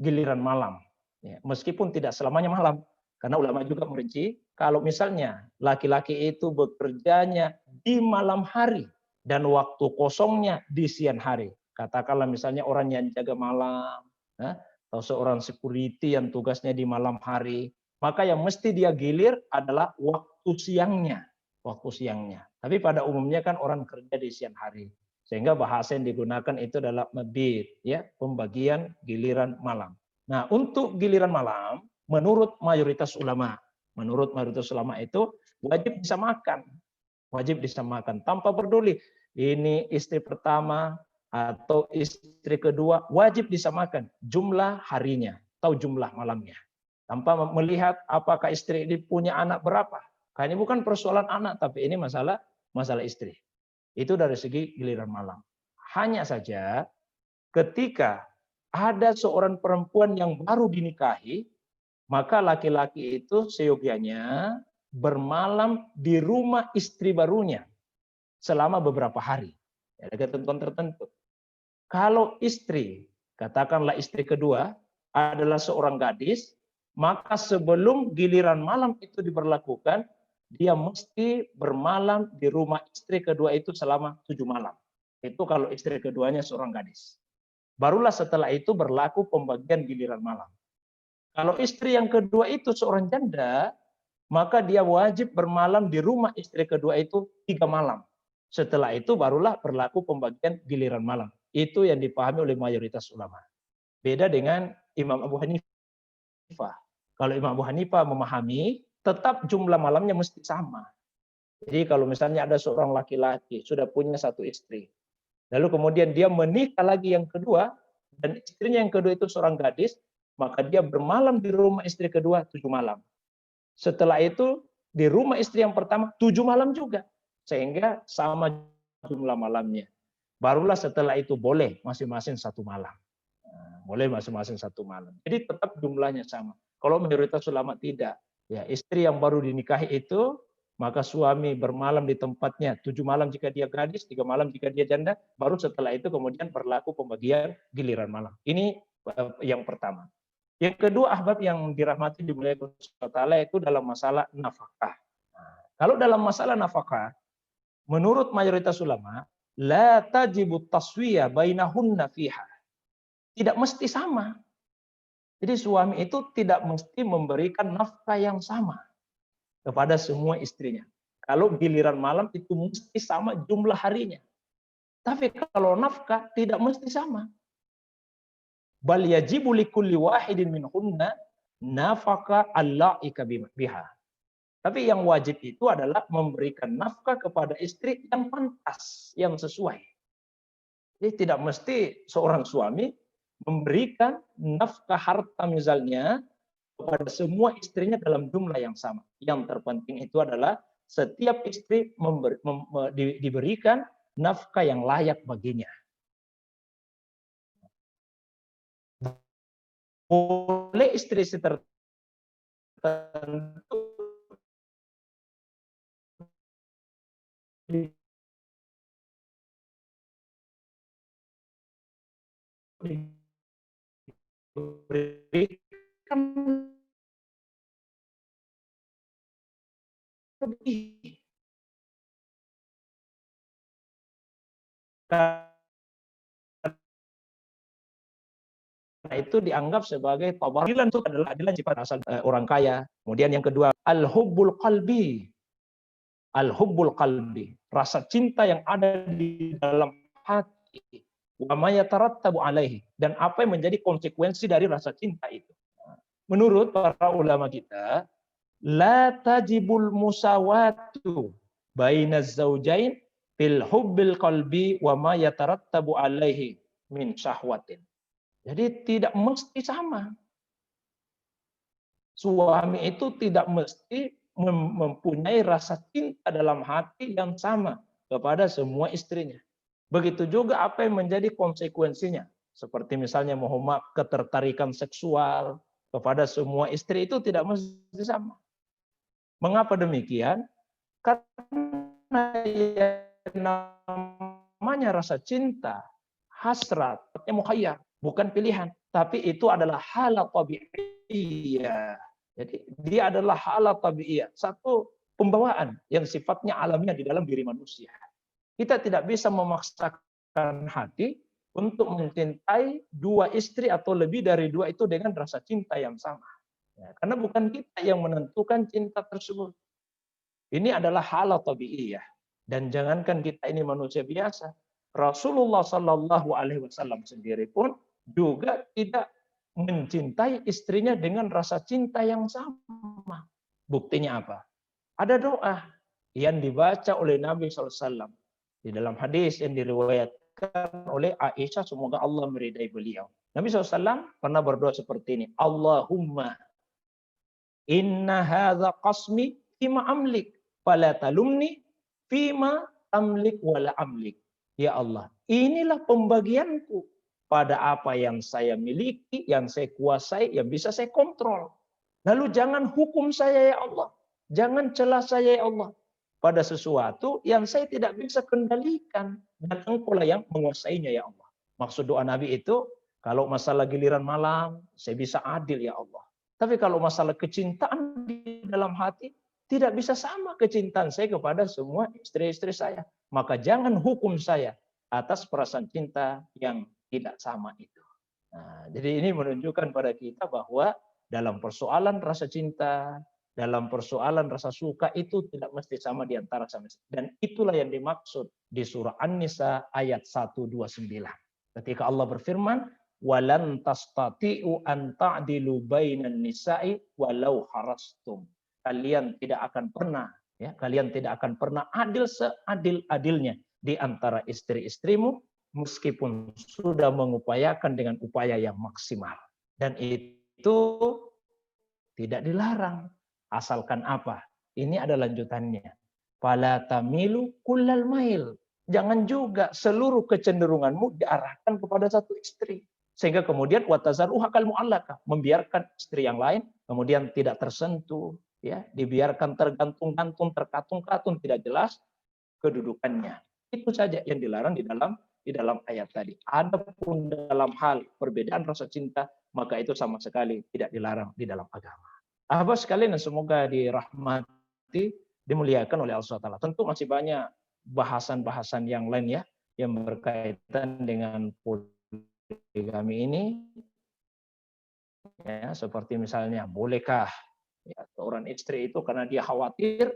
giliran malam. Ya, meskipun tidak selamanya malam, karena ulama juga merinci kalau misalnya laki-laki itu bekerjanya di malam hari dan waktu kosongnya di siang hari. Katakanlah misalnya orang yang jaga malam, atau seorang security yang tugasnya di malam hari, maka yang mesti dia gilir adalah waktu siangnya. Tapi pada umumnya kan orang kerja di siang hari, sehingga bahasa yang digunakan itu adalah mabit, ya, pembagian giliran malam. Nah, untuk giliran malam, menurut mayoritas ulama itu wajib disamakan tanpa peduli ini istri pertama atau istri kedua, wajib disamakan jumlah harinya atau jumlah malamnya. Tanpa melihat apakah istri ini punya anak berapa. Karena ini bukan persoalan anak, tapi ini masalah istri. Itu dari segi giliran malam. Hanya saja ketika ada seorang perempuan yang baru dinikahi, maka laki-laki itu seyogianya bermalam di rumah istri barunya selama beberapa hari. Ada ketentuan tertentu. Kalau istri, katakanlah istri kedua, adalah seorang gadis, maka sebelum giliran malam itu diberlakukan, dia mesti bermalam di rumah istri kedua itu selama 7 malam. Itu kalau istri keduanya seorang gadis. Barulah setelah itu berlaku pembagian giliran malam. Kalau istri yang kedua itu seorang janda, maka dia wajib bermalam di rumah istri kedua itu 3 malam. Setelah itu barulah berlaku pembagian giliran malam. Itu yang dipahami oleh mayoritas ulama. Beda dengan Imam Abu Hanifah. Kalau Imam Abu Hanifah memahami, tetap jumlah malamnya mesti sama. Jadi kalau misalnya ada seorang laki-laki, sudah punya 1 istri, lalu kemudian dia menikah lagi yang kedua, dan istrinya yang kedua itu seorang gadis, maka dia bermalam di rumah istri kedua 7 malam. Setelah itu di rumah istri yang pertama 7 malam juga. Sehingga sama jumlah malamnya. Barulah setelah itu boleh masing-masing 1 malam. Boleh masing-masing 1 malam. Jadi tetap jumlahnya sama. Kalau mayoritas ulama tidak. Ya, istri yang baru dinikahi itu, maka suami bermalam di tempatnya 7 malam jika dia gadis, 3 malam jika dia janda, baru setelah itu kemudian berlaku pembagian giliran malam. Ini yang pertama. Yang kedua, ahbab yang dirahmati dimuliakan Allah Subhanahu wa taala, itu dalam masalah nafkah. Kalau dalam masalah nafkah, menurut mayoritas ulama, la tajibu taswiyah bainahunna fiha. Tidak mesti sama. Jadi suami itu tidak mesti memberikan nafkah yang sama kepada semua istrinya. Kalau giliran malam itu mesti sama jumlah harinya. Tapi kalau nafkah tidak mesti sama. Bal yajibu likulli wahidin minhunna nafaqah allaika biha. Tapi yang wajib itu adalah memberikan nafkah kepada istri yang pantas, yang sesuai. Jadi tidak mesti seorang suami memberikan nafkah harta misalnya kepada semua istrinya dalam jumlah yang sama. Yang terpenting itu adalah setiap istri diberikan nafkah yang layak baginya. Boleh istri-istri tertentu diberikan lebih. Nah, itu dianggap sebagai tabarulan, itu adalah adilan sifat asal orang kaya. Kemudian yang kedua, al-hubbul qalbi. Al-hubbul qalbi, rasa cinta yang ada di dalam hati. Wa ma yatarattabu alaihi, dan apa yang menjadi konsekuensi dari rasa cinta itu. Menurut para ulama kita, la tajibul musawatu bainaz zaujain fil hubbil qalbi wa ma yatarattabu alaihi min syahwatin. Jadi tidak mesti sama. Suami itu tidak mesti mempunyai rasa cinta dalam hati yang sama kepada semua istrinya. Begitu juga apa yang menjadi konsekuensinya. Seperti misalnya Muhammad ketertarikan seksual kepada semua istri itu tidak mesti sama. Mengapa demikian? Karena yang namanya rasa cinta, hasrat, mukhayyar, bukan pilihan, tapi itu adalah hal tabi'iyah. Jadi dia adalah hal tabi'iyah, satu pembawaan yang sifatnya alamiah di dalam diri manusia. Kita tidak bisa memaksakan hati untuk mencintai dua istri atau lebih dari dua itu dengan rasa cinta yang sama. Ya, karena bukan kita yang menentukan cinta tersebut. Ini adalah hal tabi'iyah. Dan jangankan kita ini manusia biasa, Rasulullah Shallallahu Alaihi Wasallam sendiri pun juga tidak mencintai istrinya dengan rasa cinta yang sama. Buktinya apa? Ada doa yang dibaca oleh Nabi SAW di dalam hadis yang diriwayatkan oleh Aisyah, semoga Allah meridai beliau. Nabi SAW pernah berdoa seperti ini, Allahumma inna hadza qasmi fima amlik fala talumni fima amlik wala amlik. Ya Allah, inilah pembagianku pada apa yang saya miliki, yang saya kuasai, yang bisa saya kontrol. Lalu jangan hukum saya ya Allah. Jangan celah saya ya Allah pada sesuatu yang saya tidak bisa kendalikan, dan Engkaulah yang menguasainya ya Allah. Maksud doa Nabi itu, kalau masalah giliran malam, saya bisa adil ya Allah. Tapi kalau masalah kecintaan di dalam hati, tidak bisa sama kecintaan saya kepada semua istri-istri saya. Maka jangan hukum saya atas perasaan cinta yang tidak sama itu. Nah, jadi ini menunjukkan pada kita bahwa dalam persoalan rasa cinta, dalam persoalan rasa suka itu tidak mesti sama di antara sama. Dan itulah yang dimaksud di surah An-Nisa ayat 129. Ketika Allah berfirman, "Walan tastati'u an ta'dilu bainan nisa'i walau harastum." Kalian tidak akan pernah adil seadil-adilnya di antara istri-istrimu meskipun sudah mengupayakan dengan upaya yang maksimal. Dan itu tidak dilarang. Asalkan apa? Ini ada lanjutannya. Fala tamilu kullal mail. Jangan juga seluruh kecenderunganmu diarahkan kepada satu istri. Sehingga kemudian watazaruha kal mu'allaqah, membiarkan istri yang lain kemudian tidak tersentuh, ya, dibiarkan tergantung-gantung, terkatung-katung, tidak jelas kedudukannya. Itu saja yang dilarang di dalam ayat tadi. Adapun dalam hal perbedaan rasa cinta, maka itu sama sekali tidak dilarang di dalam agama. Ahbab sekalian, semoga dirahmati, dimuliakan oleh Allah SWT. Tentu masih banyak bahasan-bahasan yang lain ya, yang berkaitan dengan poligami ini. Ya, seperti misalnya, bolehkah ya, seorang istri itu karena dia khawatir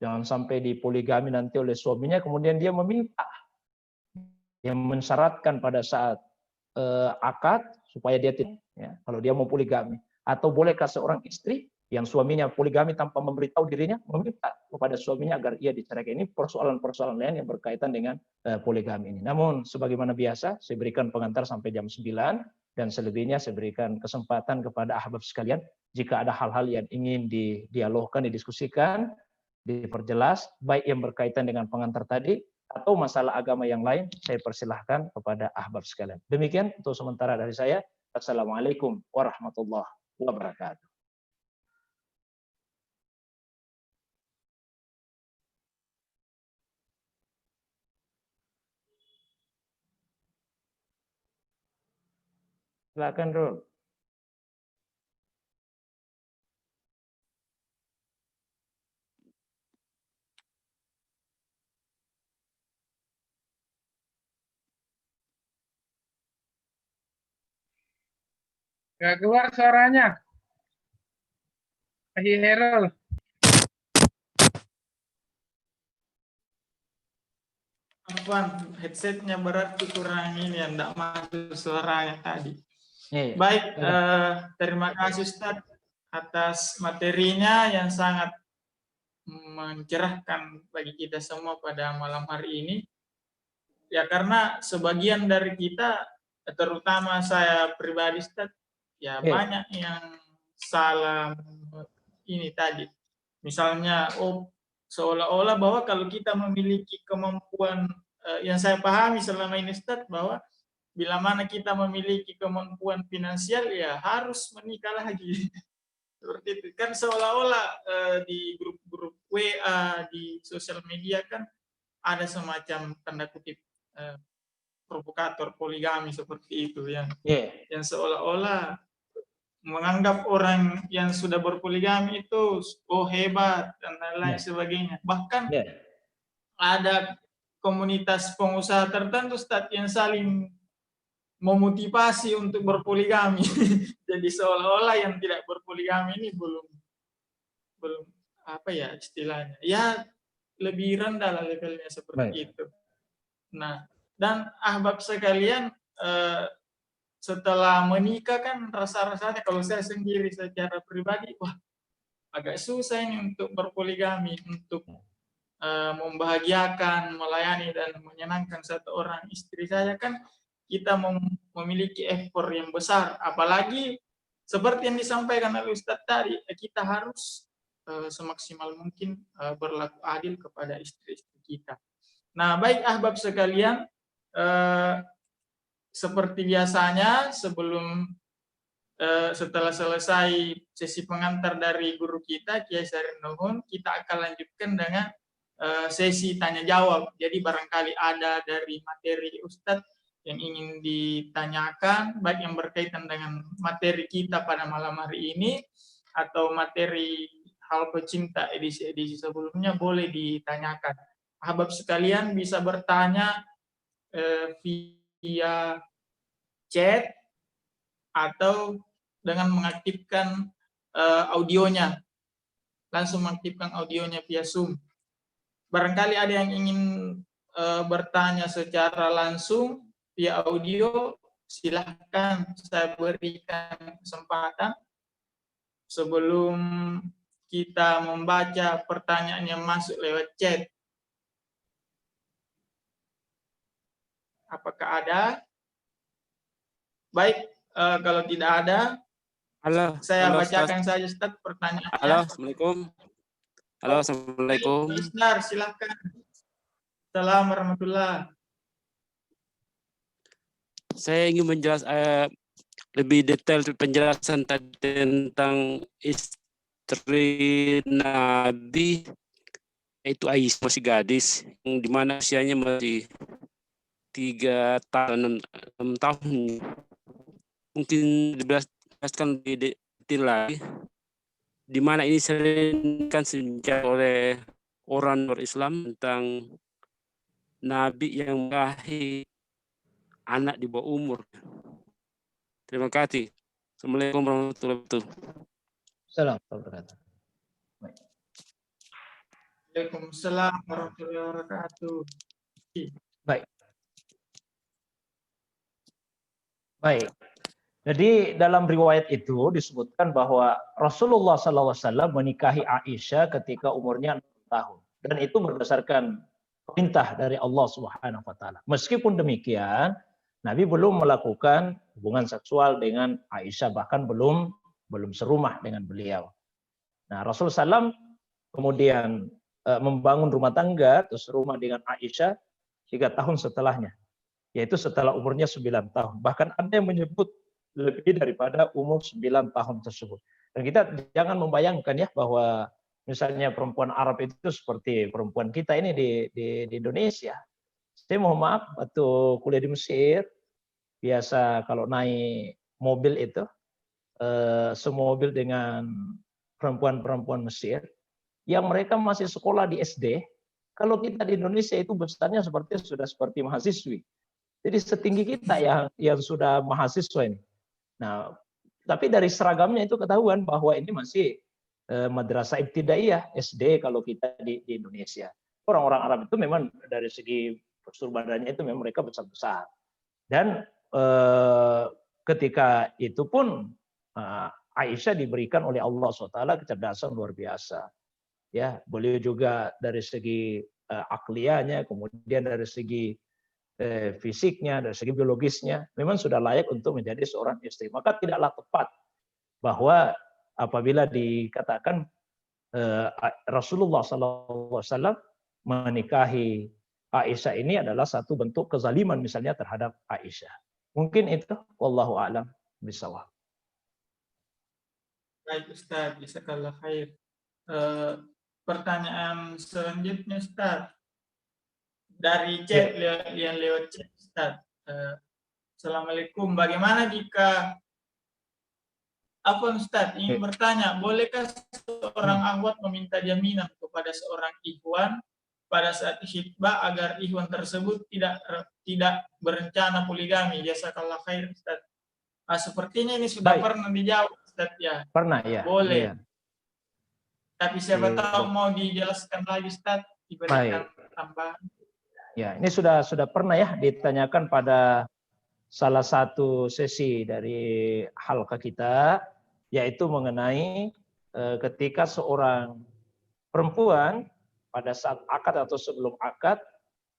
jangan sampai dipoligami nanti oleh suaminya, kemudian dia meminta, yang mensyaratkan pada saat akad supaya dia tidak, ya, kalau dia mau poligami. Atau bolehkah seorang istri yang suaminya poligami tanpa memberitahu dirinya, meminta kepada suaminya agar ia diceraikan. Ini persoalan-persoalan lain yang berkaitan dengan poligami ini. Namun sebagaimana biasa, saya berikan pengantar sampai jam 9, dan selebihnya saya berikan kesempatan kepada ahbab sekalian, jika ada hal-hal yang ingin didialogkan, didiskusikan, diperjelas, baik yang berkaitan dengan pengantar tadi, atau masalah agama yang lain, saya persilahkan kepada ahbab sekalian. Demikian untuk sementara dari saya. Assalamualaikum warahmatullahi wabarakatuh. Silakan, Rul. Gak keluar suaranya. Herul. Apaan? Headsetnya berarti kurang ini yang tidak masuk suaranya tadi. Baik, terima kasih Ustaz atas materinya yang sangat mencerahkan bagi kita semua pada malam hari ini. Ya karena sebagian dari kita, terutama saya pribadi Ustaz, ya banyak yang salah ini tadi. Misalnya, seolah-olah bahwa kalau kita memiliki kemampuan, yang saya pahami selama ini Ustaz, bahwa bila mana kita memiliki kemampuan finansial, ya harus menikah lagi. Seperti itu. Kan seolah-olah di grup-grup WA, di sosial media kan ada semacam tanda kutip provokator poligami seperti itu yang seolah-olah menganggap orang yang sudah berpoligami itu hebat dan lain-lain sebagainya. Bahkan ada komunitas pengusaha tertentu Ustaz yang saling memotivasi untuk berpoligami. Jadi seolah-olah yang tidak berpoligami ini belum apa ya istilahnya, ya lebih rendah lah levelnya seperti itu. Nah, dan ahbab sekalian, setelah menikah kan rasa-rasanya kalau saya sendiri secara pribadi, agak susah ini untuk berpoligami, untuk membahagiakan, melayani dan menyenangkan satu orang istri saja kan kita memiliki effort yang besar, apalagi seperti yang disampaikan oleh Ustadz tadi, kita harus semaksimal mungkin berlaku adil kepada istri-istri kita. Nah, baik ahbab sekalian, seperti biasanya sebelum setelah selesai sesi pengantar dari guru kita Kiai Syarif Nuhun, kita akan lanjutkan dengan sesi tanya jawab. Jadi barangkali ada dari materi Ustadz yang ingin ditanyakan, baik yang berkaitan dengan materi kita pada malam hari ini atau materi hal pecinta edisi-edisi sebelumnya, boleh ditanyakan. Ahbab sekalian bisa bertanya via chat atau dengan mengaktifkan audionya, langsung mengaktifkan audionya via Zoom. Barangkali ada yang ingin bertanya secara langsung via audio, silahkan saya berikan kesempatan sebelum kita membaca pertanyaan yang masuk lewat chat. Apakah ada? Baik, kalau tidak ada, saya bacakan saja Ustaz pertanyaannya. Halo, Assalamualaikum. Halo, Assalamualaikum. Ustaz, silahkan. Assalamualaikum warahmatullahi. Saya ingin menjelaskan lebih detail penjelasan tadi tentang istri Nabi, yaitu Aisyah, masih gadis, yang dimana usianya masih 3 tahun, 6 tahun. Mungkin dijelaskan lebih detail lagi, di mana ini sering kan sejak oleh orang berislam tentang Nabi yang lahir anak di bawah umur. Terima kasih. Assalamualaikum warahmatullahi wabarakatuh. Assalamualaikum. Waalaikumsalam warahmatullahi wabarakatuh. Baik. Jadi dalam riwayat itu disebutkan bahwa Rasulullah SAW menikahi Aisyah ketika umurnya 6 tahun. Dan itu berdasarkan perintah dari Allah Subhanahu wa taala. Meskipun demikian, Nabi belum melakukan hubungan seksual dengan Aisyah, bahkan belum serumah dengan beliau. Nah, Rasul SAW kemudian membangun rumah tangga atau serumah dengan Aisyah 3 tahun setelahnya, yaitu setelah umurnya 9 tahun. Bahkan ada yang menyebut lebih daripada umur 9 tahun tersebut. Dan kita jangan membayangkan ya bahwa misalnya perempuan Arab itu seperti perempuan kita ini di Indonesia. Saya mohon maaf, waktu kuliah di Mesir, biasa kalau naik mobil itu, semua mobil dengan perempuan-perempuan Mesir, yang mereka masih sekolah di SD, kalau kita di Indonesia itu besarnya seperti mahasiswi. Jadi setinggi kita yang sudah mahasiswa ini. Nah, tapi dari seragamnya itu ketahuan bahwa ini masih madrasah ibtidaiyah, SD kalau kita di Indonesia. Orang-orang Arab itu memang dari segi postur badannya itu memang mereka besar-besar. Dan ketika itu pun Aisyah diberikan oleh Allah SWT kecerdasan luar biasa. Ya, beliau juga dari segi akliyahnya, kemudian dari segi fisiknya, dari segi biologisnya, memang sudah layak untuk menjadi seorang istri. Maka tidaklah tepat bahwa apabila dikatakan Rasulullah SAW menikahi Aisyah ini adalah satu bentuk kezaliman misalnya terhadap Aisyah. Mungkin itu, wallahu a'lam bishawab. Baik Ustaz, jazakallah khair. Pertanyaan selanjutnya Ustaz. Dari chat yang lewat chat Ustaz. Assalamualaikum. Bagaimana jika Ustaz ingin bertanya, bolehkah seorang akhwat meminta jaminan kepada seorang ikhwan pada saat khitbah agar ikhwan tersebut tidak berencana poligami? Jazakallah khair Ustaz. Sepertinya ini sudah pernah dijawab Ustaz ya. Pernah ya. Boleh. Iya. Tapi siapa tahu mau dijelaskan lagi Ustaz, diberikan tambahan. Ya, ini sudah pernah ya ditanyakan pada salah satu sesi dari halqa kita, yaitu mengenai ketika seorang perempuan pada saat akad atau sebelum akad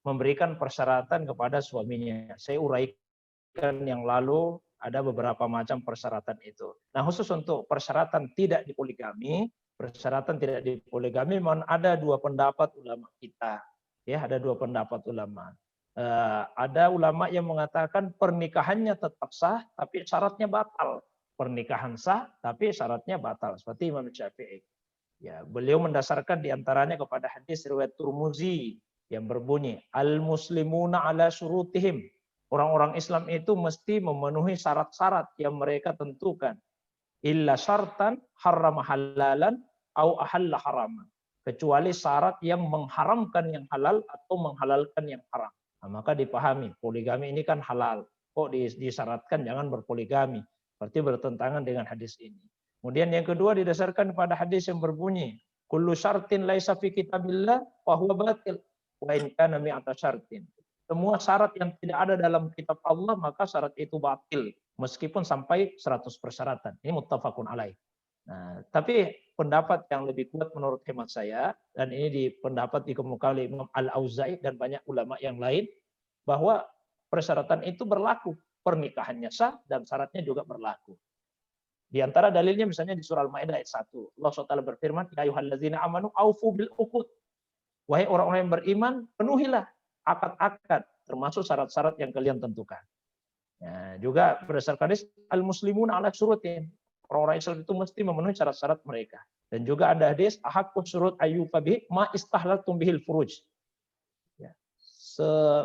memberikan persyaratan kepada suaminya. Saya uraikan yang lalu ada beberapa macam persyaratan itu. Nah, khusus untuk persyaratan tidak dipoligami, memang ada dua pendapat ulama kita. Ya, ada dua pendapat ulama. Ada ulama yang mengatakan pernikahannya tetap sah, tapi syaratnya batal. Pernikahan sah, tapi syaratnya batal. Seperti Imam Syafi'i. Ya, beliau mendasarkan diantaranya kepada hadis riwayat Turmuzi yang berbunyi, al-muslimuna ala syurutihim. Orang-orang Islam itu mesti memenuhi syarat-syarat yang mereka tentukan. Illa syartan harrama halalan au ahalla haraman. Kecuali syarat yang mengharamkan yang halal atau menghalalkan yang haram. Nah, maka dipahami, poligami ini kan halal. Kok disyaratkan jangan berpoligami? Berarti bertentangan dengan hadis ini. Kemudian yang kedua didasarkan pada hadis yang berbunyi, kullu syartin laisa fi kitabillah fa huwa batil wa in kana mi'ata syartin. Semua syarat yang tidak ada dalam kitab Allah maka syarat itu batil meskipun sampai 100 persyaratan. Ini muttafaqun alaih. Nah, tapi pendapat yang lebih kuat menurut hemat saya, dan ini pendapat dikemukakan oleh Imam Al-Auza'i dan banyak ulama yang lain, bahwa persyaratan itu berlaku. Pernikahannya sah dan syaratnya juga berlaku. Di antara dalilnya misalnya di surah Al-Maidah ayat 1. Allah SWT berfirman, ya ayyuhallazina amanu aufu bil uqud. Wahai orang-orang yang beriman, penuhilah akad-akad termasuk syarat-syarat yang kalian tentukan. Nah, juga berdasarkan hadis al-muslimun ala syurutin. Orang-orang Islam itu mesti memenuhi syarat-syarat mereka. Dan juga ada hadis ahaqqu syurut ayyufa bihi ma istahlaltum bihil furuj. Ya.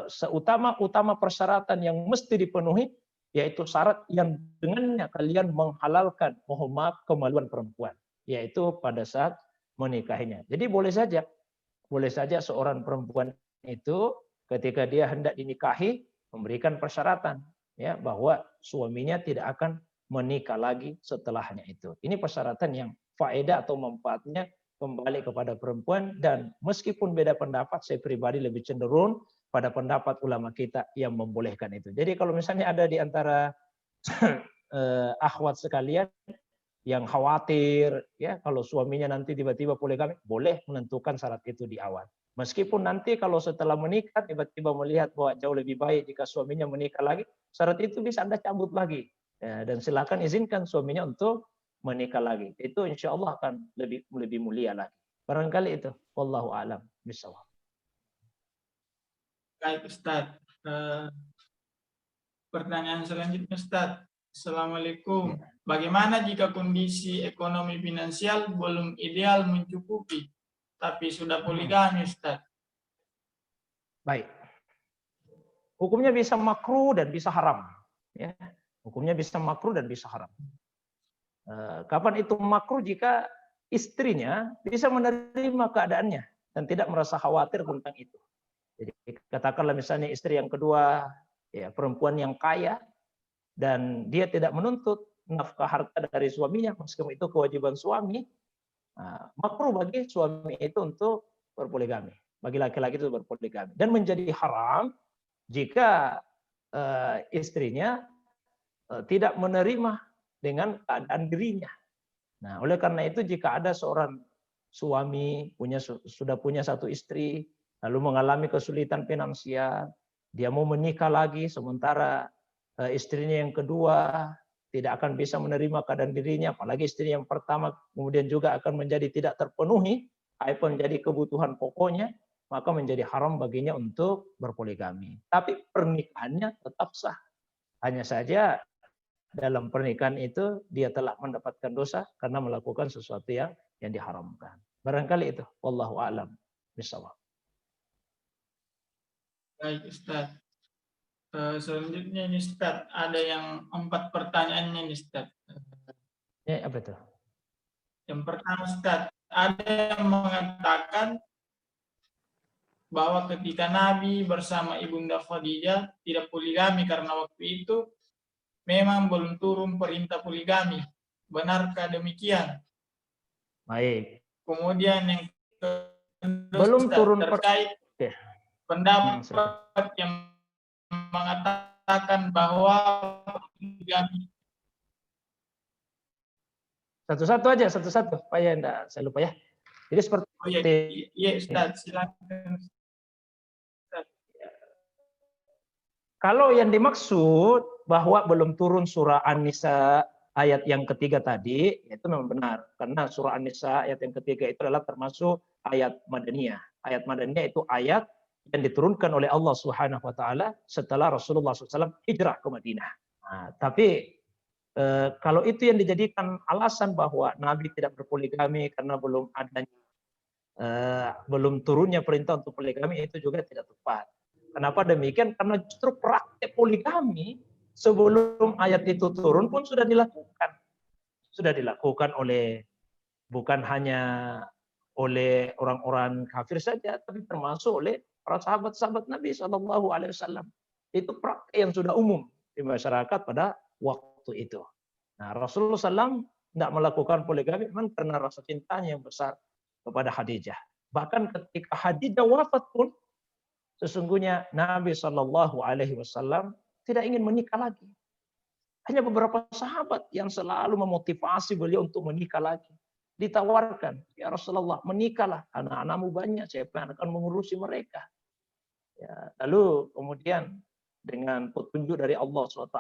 Seutama-utama persyaratan yang mesti dipenuhi yaitu syarat yang dengannya kalian menghalalkan kemaluan perempuan, yaitu pada saat menikahinya. Jadi boleh saja seorang perempuan itu ketika dia hendak dinikahi memberikan persyaratan ya bahwa suaminya tidak akan menikah lagi setelahnya itu. Ini persyaratan yang faedah atau manfaatnya kembali kepada perempuan, dan meskipun beda pendapat, saya pribadi lebih cenderung pada pendapat ulama kita yang membolehkan itu. Jadi kalau misalnya ada di antara akhwat sekalian yang khawatir ya kalau suaminya nanti tiba-tiba poligami, boleh menentukan syarat itu di awal. Meskipun nanti kalau setelah menikah tiba-tiba melihat bahwa jauh lebih baik jika suaminya menikah lagi, syarat itu bisa Anda cabut lagi. Ya, dan silakan izinkan suaminya untuk menikah lagi. Itu insya Allah akan lebih mulia lagi. Barangkali itu. Wallahu a'lam bishawab. Baik Ustaz. Pertanyaan selanjutnya Ustaz. Assalamualaikum. Bagaimana jika kondisi ekonomi finansial belum ideal mencukupi, tapi sudah poligami Ustaz? Baik. Hukumnya bisa makruh dan bisa haram. Ya. Hukumnya bisa makruh dan bisa haram. Kapan itu makruh? Jika istrinya bisa menerima keadaannya dan tidak merasa khawatir tentang itu. Jadi katakanlah misalnya istri yang kedua, ya perempuan yang kaya dan dia tidak menuntut nafkah harta dari suaminya, meskipun itu kewajiban suami, makruh bagi suami itu untuk berpoligami, bagi laki-laki itu berpoligami, dan menjadi haram jika istrinya tidak menerima dengan keadaan dirinya. Nah, oleh karena itu jika ada seorang suami sudah punya satu istri, lalu mengalami kesulitan finansial, dia mau menikah lagi sementara istrinya yang kedua tidak akan bisa menerima keadaan dirinya, apalagi istri yang pertama kemudian juga akan menjadi tidak terpenuhi, apa menjadi kebutuhan pokoknya, maka menjadi haram baginya untuk berpoligami. Tapi pernikahannya tetap sah. Hanya saja dalam pernikahan itu dia telah mendapatkan dosa karena melakukan sesuatu yang diharamkan. Barangkali itu. Wallahu a'lam bishawab. Baik Ustaz. Selanjutnya ini Ustaz, ada yang 4 pertanyaannya ini Ustaz. Ya, apa itu? Yang pertama Ustaz, ada yang mengatakan bahwa ketika Nabi bersama Ibunda Khadijah tidak poligami karena waktu itu memang belum turun perintah poligami. Benarkah demikian? Baik. Kemudian yang kedua Belum Ustaz, turun terkait pendapat yang mengatakan bahwa poligami. Satu-satu aja, satu-satu. Supaya enggak saya lupa ya. Jadi seperti iya Ustaz, silakan. Kalau yang dimaksud bahwa belum turun surah An-Nisa ayat yang ketiga tadi, itu memang benar. Karena surah An-Nisa ayat yang ketiga itu adalah termasuk ayat Madaniyah. Ayat Madaniyah itu ayat yang diturunkan oleh Allah Subhanahu wa taala setelah Rasulullah SAW hijrah ke Madinah. Nah, tapi kalau itu yang dijadikan alasan bahwa Nabi tidak berpoligami karena belum turunnya perintah untuk poligami, itu juga tidak tepat. Kenapa demikian? Karena justru praktek poligami sebelum ayat itu turun pun sudah dilakukan. Sudah dilakukan bukan hanya oleh orang-orang kafir saja, tapi termasuk oleh para sahabat-sahabat Nabi SAW. Itu praktek yang sudah umum di masyarakat pada waktu itu. Nah, Rasulullah SAW tidak melakukan poligami memang karena rasa cintanya yang besar kepada Khadijah. Bahkan ketika Khadijah wafat pun, sesungguhnya Nabi SAW tidak ingin menikah lagi. Hanya beberapa sahabat yang selalu memotivasi beliau untuk menikah lagi. Ditawarkan, ya Rasulullah, menikahlah, anak-anakmu banyak, siapa yang akan mengurusi mereka. Ya, lalu kemudian dengan petunjuk dari Allah SWT,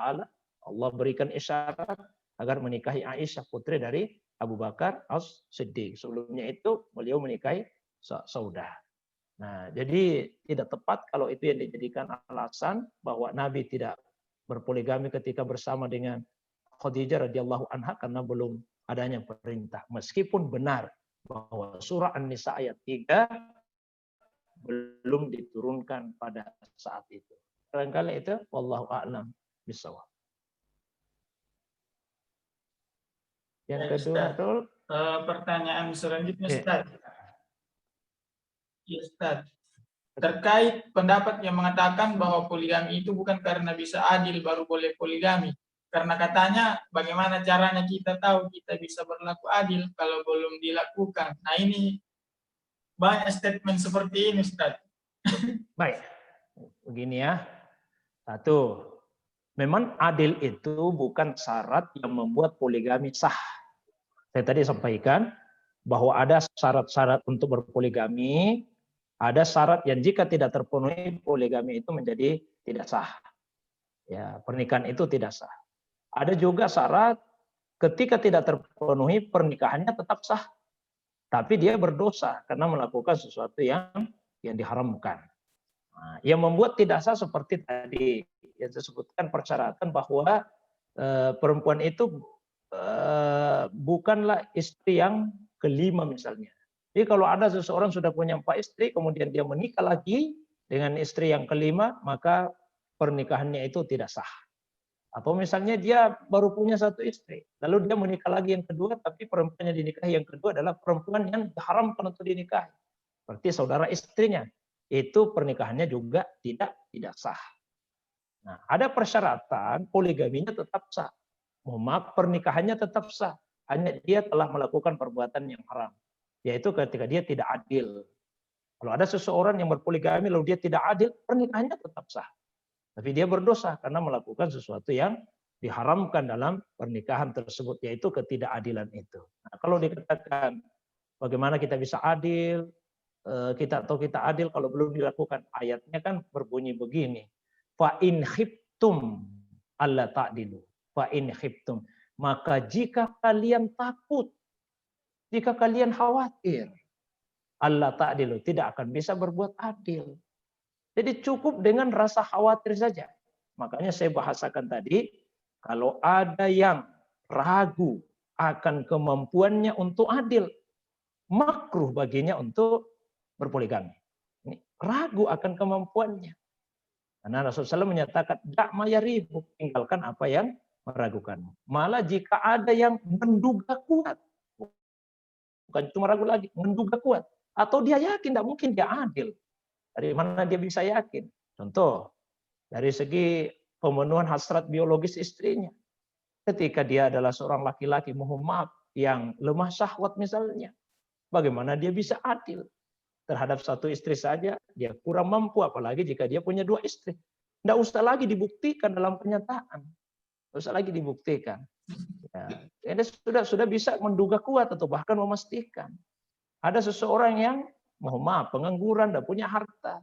Allah berikan isyarat agar menikahi Aisyah, putri dari Abu Bakar As-Siddiq. Sebelumnya itu beliau menikahi Saudah. Nah, jadi tidak tepat kalau itu yang dijadikan alasan bahwa Nabi tidak berpoligami ketika bersama dengan Khadijah radhiyallahu anha karena belum adanya perintah. Meskipun benar bahwa surah An-Nisa ayat 3 belum diturunkan pada saat itu. Barangkali itu wallahu a'lam bishawab. Yang kedua, pertanyaan selanjutnya Ustaz. Ya, Ustaz. Terkait pendapat yang mengatakan bahwa poligami itu bukan karena bisa adil baru boleh poligami. Karena katanya bagaimana caranya kita tahu kita bisa berlaku adil kalau belum dilakukan. Nah, ini banyak statement seperti ini Ustaz. Baik. Begini ya. Satu, Memang adil itu bukan syarat yang membuat poligami sah. Saya tadi sampaikan bahwa ada syarat-syarat untuk berpoligami, ada syarat yang jika tidak terpenuhi poligami itu menjadi tidak sah. Ya, pernikahan itu tidak sah. Ada juga syarat ketika tidak terpenuhi pernikahannya tetap sah, tapi dia berdosa karena melakukan sesuatu yang diharamkan. Nah, yang membuat tidak sah seperti tadi yang disebutkan persyaratan bahwa perempuan itu bukanlah istri yang kelima misalnya. Jadi kalau ada seseorang sudah punya 4 istri, kemudian dia menikah lagi dengan istri yang kelima, maka pernikahannya itu tidak sah. Atau misalnya dia baru punya 1 istri, lalu dia menikah lagi yang kedua, tapi perempuan yang dinikahi yang kedua adalah perempuan yang diharamkan untuk dinikahi. Seperti saudara istrinya, itu pernikahannya juga tidak sah. Nah, ada persyaratan poligaminya tetap sah. Mohon maaf, pernikahannya tetap sah. Hanya dia telah melakukan perbuatan yang haram. Yaitu ketika dia tidak adil. Kalau ada seseorang yang berpoligami lalu dia tidak adil, pernikahannya tetap sah. Tapi dia berdosa karena melakukan sesuatu yang diharamkan dalam pernikahan tersebut, yaitu ketidakadilan itu. Nah, kalau dikatakan bagaimana kita bisa adil, kita adil kalau belum dilakukan. Ayatnya kan berbunyi begini. Fa in khiftum alla ta'dilu. Fa in khiftum. Maka jika kalian takut, jika kalian khawatir, alla ta'dilu, tidak akan bisa berbuat adil. Jadi cukup dengan rasa khawatir saja. Makanya saya bahasakan tadi, kalau ada yang ragu akan kemampuannya untuk adil, makruh baginya untuk berpoligami. Ini ragu akan kemampuannya. Karena Rasulullah SAW menyatakan, dak mayaribu, tinggalkan apa yang meragukanmu. Malah jika ada yang menduga kuat, bukan cuma ragu lagi, menduga kuat, atau dia yakin tidak mungkin dia adil. Dari mana dia bisa yakin? Contoh, dari segi pemenuhan hasrat biologis istrinya. Ketika dia adalah seorang laki-laki, mohon maaf, yang lemah syahwat misalnya, bagaimana dia bisa adil? Terhadap 1 istri saja, dia kurang mampu, apalagi jika dia punya 2 istri. Tidak usah lagi dibuktikan dalam kenyataan. Tidak usah lagi dibuktikan. Ya, ini sudah bisa menduga kuat atau bahkan memastikan. Ada seseorang yang, mohon maaf, pengangguran, tidak punya harta.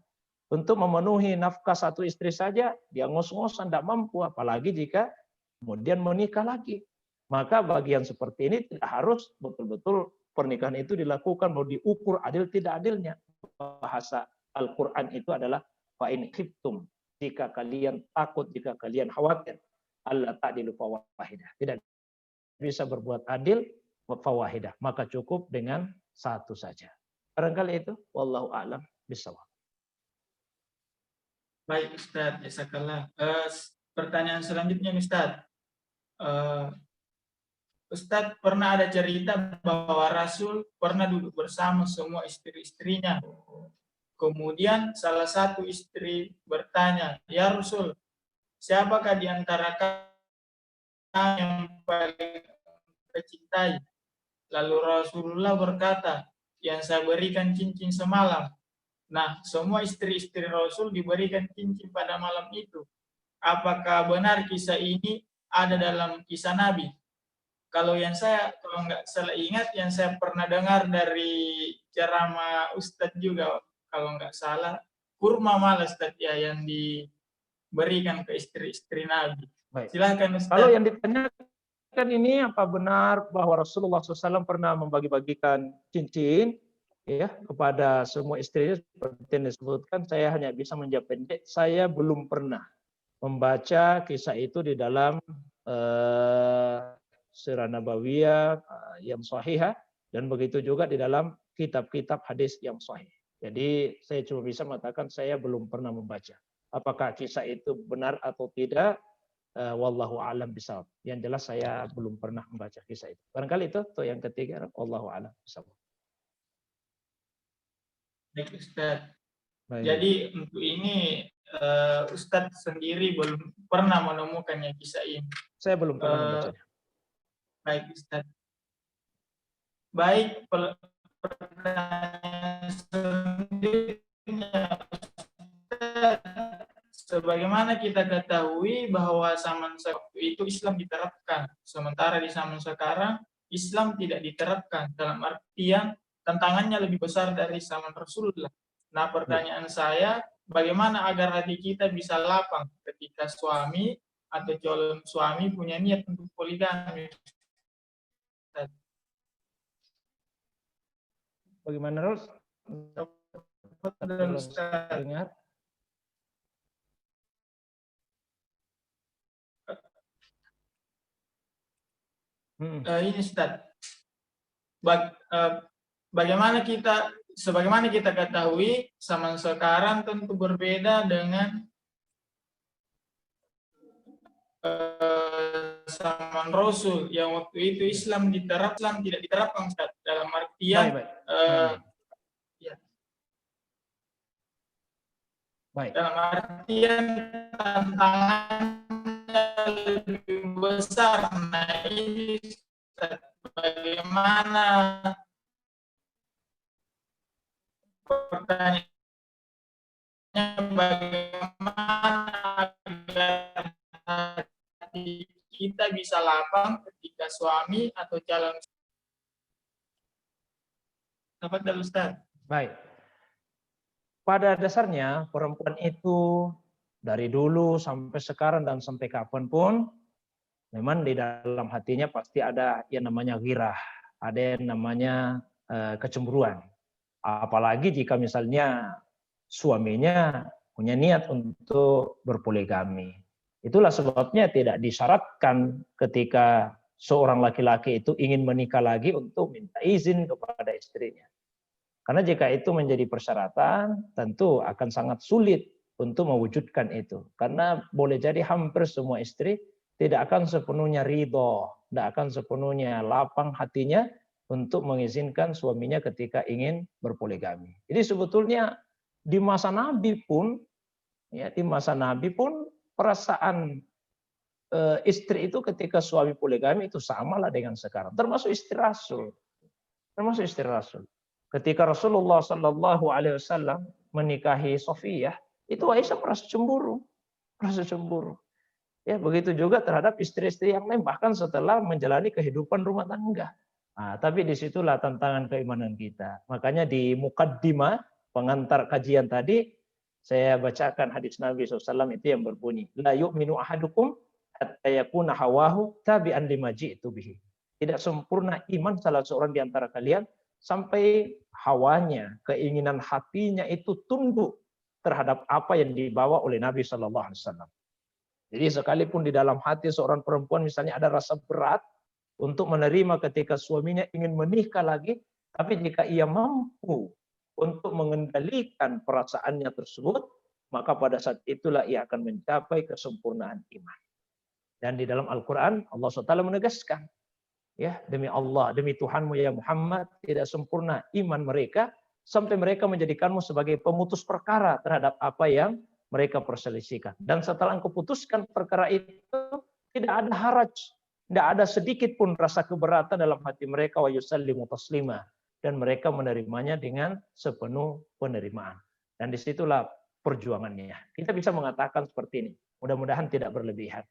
Untuk memenuhi nafkah 1 istri saja, dia ngos-ngosan, tidak mampu, apalagi jika kemudian menikah lagi. Maka bagian seperti ini tidak harus betul-betul pernikahan itu dilakukan, mau diukur adil tidak adilnya. Bahasa Al-Quran itu adalah fa'in khiftum. Jika kalian takut, jika kalian khawatir, Allah ta'dilu fawahidah. Tidak bisa berbuat adil, fawahidah. Maka cukup dengan 1 saja. Barangkali itu, wallahu a'lam bishawab. Baik Ustaz, jazakallah. Pertanyaan selanjutnya Ustaz. Ustaz pernah ada cerita bahwa Rasul pernah duduk bersama semua istri-istrinya. Kemudian salah satu istri bertanya, "Ya Rasul, siapakah di antara kami yang paling kecintai?" Lalu Rasulullah berkata, "Yang saya berikan cincin semalam." Nah, semua istri-istri Rasul diberikan cincin pada malam itu. Apakah benar kisah ini ada dalam kisah Nabi? Kalau nggak salah ingat, yang saya pernah dengar dari ceramah Ustadz juga, kalau nggak salah, kurma malah Ustadz ya yang diberikan ke istri-istri Nabi. Baik. Silakan Ustadz. Kalau yang ditanyakan ini, apa benar bahwa Rasulullah SAW pernah membagi-bagikan cincin ya kepada semua istrinya seperti yang disebutkan? Saya hanya bisa menjawab pendek, saya belum pernah membaca kisah itu di dalam Sirah Nabawiyah yang sahihah, dan begitu juga di dalam kitab-kitab hadis yang sahih. Jadi saya cuma bisa mengatakan saya belum pernah membaca. Apakah kisah itu benar atau tidak? Wallahu a'lam bishawab. Yang jelas saya belum pernah membaca kisah itu. Barangkali itu tuh yang ketiga. Wallahu a'lam bishawab. Baik Ustaz. Baik. Jadi untuk ini Ustadz sendiri belum pernah menemukannya kisah ini. Saya belum pernah membacanya. Baik Ustaz. Baik, pertanyaan selanjutnya sebagaimana kita ketahui bahwa zaman waktu itu Islam diterapkan, sementara di zaman sekarang Islam tidak diterapkan, dalam artian tantangannya lebih besar dari zaman Rasulullah. Nah, pertanyaan saya, bagaimana agar hati kita bisa lapang ketika suami atau calon suami punya niat untuk poligami? Bagaimana Ros? Belum dengar? Ini Ustaz, sebagaimana kita ketahui zaman sekarang tentu berbeda dengan zaman Rasul yang waktu itu Islam tidak diterapkan Ustaz, dalam artian dalam artian tantangannya lebih besar. Nah, ini bagaimana pertanyaannya, bagaimana agar hati kita bisa lapang ketika suami atau calon dapat dari Ustaz. Baik. Pada dasarnya perempuan itu dari dulu sampai sekarang dan sampai kapanpun memang di dalam hatinya pasti ada yang namanya ghirah, ada yang namanya kecemburuan. Apalagi jika misalnya suaminya punya niat untuk berpoligami. Itulah sebabnya tidak disyaratkan ketika seorang laki-laki itu ingin menikah lagi untuk minta izin kepada istrinya. Karena jika itu menjadi persyaratan, tentu akan sangat sulit untuk mewujudkan itu. Karena boleh jadi hampir semua istri tidak akan sepenuhnya ridho, tidak akan sepenuhnya lapang hatinya untuk mengizinkan suaminya ketika ingin berpoligami. Jadi sebetulnya di masa Nabi pun, perasaan istri itu ketika suami poligami itu samalah dengan sekarang. Termasuk istri Rasul. Ketika Rasulullah Shallallahu Alaihi Wasallam menikahi Sofiyah, itu Aisyah merasa cemburu. Ya, begitu juga terhadap istri-istri yang lain, bahkan setelah menjalani kehidupan rumah tangga. Nah, tapi disitulah tantangan keimanan kita. Makanya di mukaddimah pengantar kajian tadi, saya bacakan hadis Nabi SAW itu yang berbunyi, la yu'minu ahadukum hatta yakuna hawahu tabi'an lima ji'tu bihi. Tidak sempurna iman salah seorang di antara kalian sampai hawanya, keinginan hatinya itu tunduk terhadap apa yang dibawa oleh Nabi Shallallahu Alaihi Wasallam. Jadi sekalipun di dalam hati seorang perempuan misalnya ada rasa berat untuk menerima ketika suaminya ingin menikah lagi, tapi jika ia mampu untuk mengendalikan perasaannya tersebut, maka pada saat itulah ia akan mencapai kesempurnaan iman. Dan di dalam Al-Quran Allah SWT menegaskan, ya, demi Allah, demi Tuhanmu ya Muhammad, tidak sempurna iman mereka sampai mereka menjadikanmu sebagai pemutus perkara terhadap apa yang mereka perselisihkan. Dan setelah engkau putuskan perkara itu, tidak ada haraj, tidak ada sedikit pun rasa keberatan dalam hati mereka, wa yusallimu taslima, dan mereka menerimanya dengan sepenuh penerimaan. Dan disitulah perjuangannya. Kita bisa mengatakan seperti ini. Mudah-mudahan tidak berlebihan.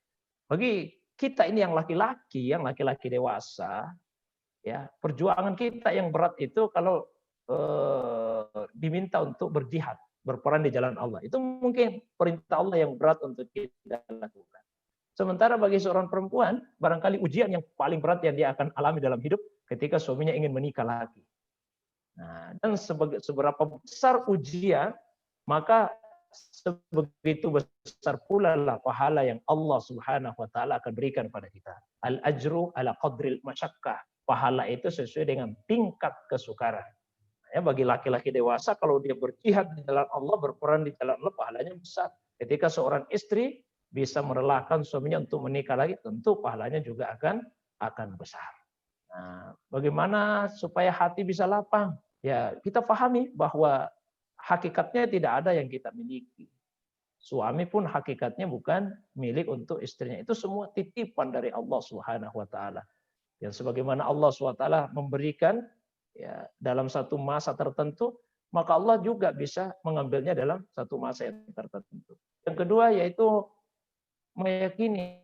Bagi kita ini yang laki-laki dewasa, ya, perjuangan kita yang berat itu kalau diminta untuk berjihad, berperan di jalan Allah. Itu mungkin perintah Allah yang berat untuk kita lakukan. Sementara bagi seorang perempuan, barangkali ujian yang paling berat yang dia akan alami dalam hidup ketika suaminya ingin menikah lagi. Nah, dan seberapa besar ujian, maka sebegitu besar pula lah pahala yang Allah Subhanahu wa taala akan berikan pada kita. Al-ajru ala qadril masyaqqah. Pahala itu sesuai dengan tingkat kesukaran. Ya, bagi laki-laki dewasa kalau dia berjihad di jalan Allah, berperan di jalan Allah, pahalanya besar. Ketika seorang istri bisa merelakan suaminya untuk menikah lagi, tentu pahalanya juga akan besar. Nah, bagaimana supaya hati bisa lapang? Ya, kita pahami bahwa hakikatnya tidak ada yang kita miliki. Suami pun hakikatnya bukan milik untuk istrinya. Itu semua titipan dari Allah Subhanahu wa taala. Yang sebagaimana Allah Subhanahu wa taala memberikan, ya, dalam satu masa tertentu maka Allah juga bisa mengambilnya dalam satu masa yang tertentu. Yang kedua yaitu meyakini,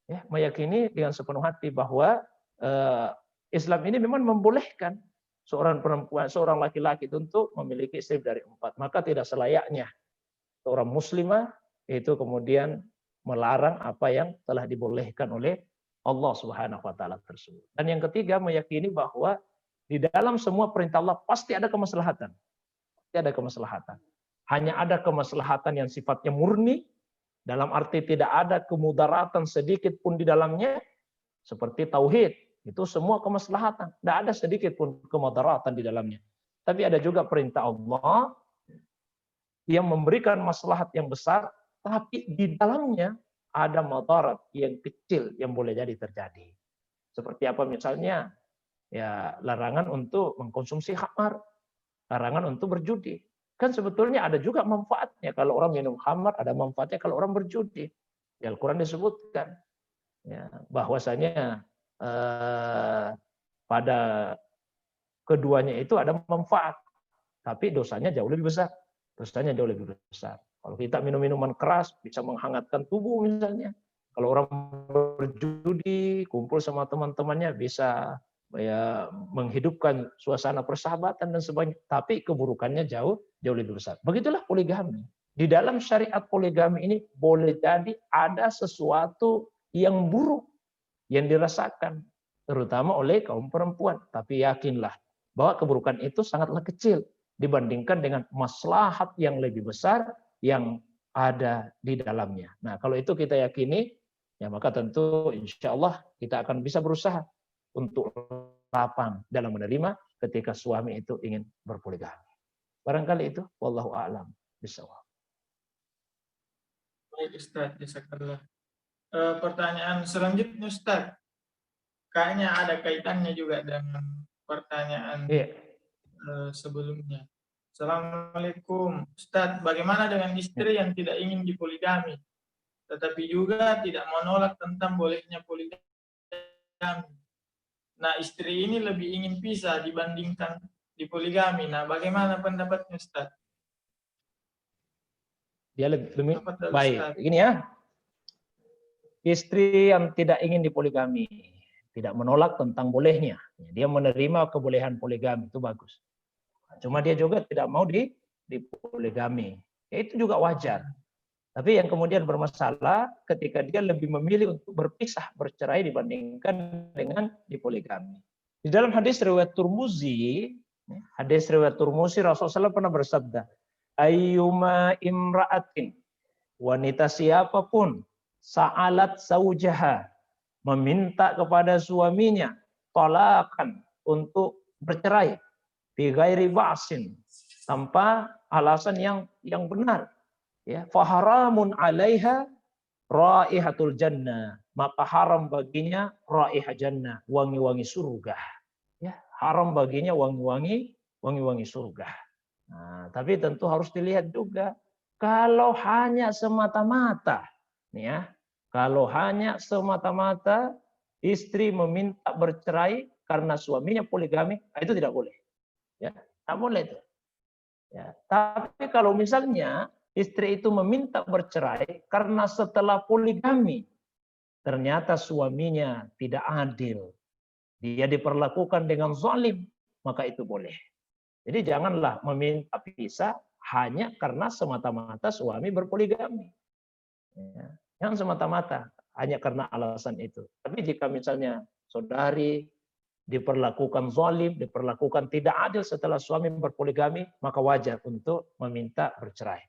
ya, meyakini dengan sepenuh hati bahwa Islam ini memang membolehkan seorang perempuan, seorang laki-laki untuk memiliki istri dari 4. Maka tidak selayaknya seorang muslimah itu kemudian melarang apa yang telah dibolehkan oleh Allah Subhanahu wa taala tersebut. Dan yang ketiga meyakini bahwa di dalam semua perintah Allah pasti ada kemaslahatan. Pasti ada kemaslahatan. Hanya ada kemaslahatan yang sifatnya murni, dalam arti tidak ada kemudaratan sedikit pun di dalamnya, seperti tauhid. Itu semua kemaslahatan. Tidak ada sedikit pun kemudaratan di dalamnya. Tapi ada juga perintah Allah yang memberikan maslahat yang besar, tapi di dalamnya ada madarat yang kecil yang boleh jadi terjadi. Seperti apa misalnya? Ya, larangan untuk mengkonsumsi khamar, larangan untuk berjudi. Kan sebetulnya ada juga manfaatnya. Kalau orang minum khamar, ada manfaatnya kalau orang berjudi. Di Al-Quran disebutkan ya, bahwasanya pada keduanya itu ada manfaat, tapi dosanya jauh lebih besar. Dosanya jauh lebih besar. Kalau kita minum minuman keras bisa menghangatkan tubuh misalnya. Kalau orang berjudi, kumpul sama teman-temannya bisa ya menghidupkan suasana persahabatan dan sebagainya. Tapi keburukannya jauh lebih besar. Begitulah poligami. Di dalam syariat poligami ini boleh jadi ada sesuatu yang buruk yang dirasakan, terutama oleh kaum perempuan. Tapi yakinlah bahwa keburukan itu sangatlah kecil dibandingkan dengan maslahat yang lebih besar yang ada di dalamnya. Nah, kalau itu kita yakini, ya maka tentu insya Allah kita akan bisa berusaha untuk lapang dalam menerima ketika suami itu ingin berpoligami. Barangkali itu, wallahu a'lam bishawab. Baik Ustaz, jazakallah. Pertanyaan selanjutnya Ustaz, kayaknya ada kaitannya juga dengan pertanyaan sebelumnya. Assalamualaikum Ustaz, bagaimana dengan istri yang tidak ingin dipoligami, tetapi juga tidak menolak tentang bolehnya poligami? Nah, istri ini lebih ingin pisah dibandingkan dipoligami. Nah, bagaimana pendapatnya Ustaz? Dia lebih baik. Ini ya, istri yang tidak ingin dipoligami, tidak menolak tentang bolehnya. Dia menerima kebolehan poligami, itu bagus. Cuma dia juga tidak mau dipoligami. Ya, itu juga wajar. Tapi yang kemudian bermasalah ketika dia lebih memilih untuk berpisah, bercerai dibandingkan dengan dipoligami. Di dalam hadis riwayat Turmuzi, Rasulullah SAW pernah bersabda, ayyuma imra'atin, wanita siapapun, sa'alat zawjaha, meminta kepada suaminya talakan untuk bercerai, bi ghairi ba'sin, tanpa alasan yang benar, ya, faharamun 'alaiha raihatul jannah, maka haram baginya raihah jannah, wangi-wangi surga. Ya, haram baginya wangi-wangi surga. Nah, tapi tentu harus dilihat juga kalau hanya semata-mata, ya, kalau hanya semata-mata istri meminta bercerai karena suaminya poligami, itu tidak boleh. Ya, tak boleh itu. Ya, tapi kalau misalnya istri itu meminta bercerai karena setelah poligami ternyata suaminya tidak adil, dia diperlakukan dengan zalim, maka itu boleh. Jadi janganlah meminta pisah hanya karena semata-mata suami berpoligami. Ya, jangan semata-mata hanya karena alasan itu. Tapi jika misalnya saudari diperlakukan zalim, diperlakukan tidak adil setelah suami berpoligami, maka wajar untuk meminta bercerai.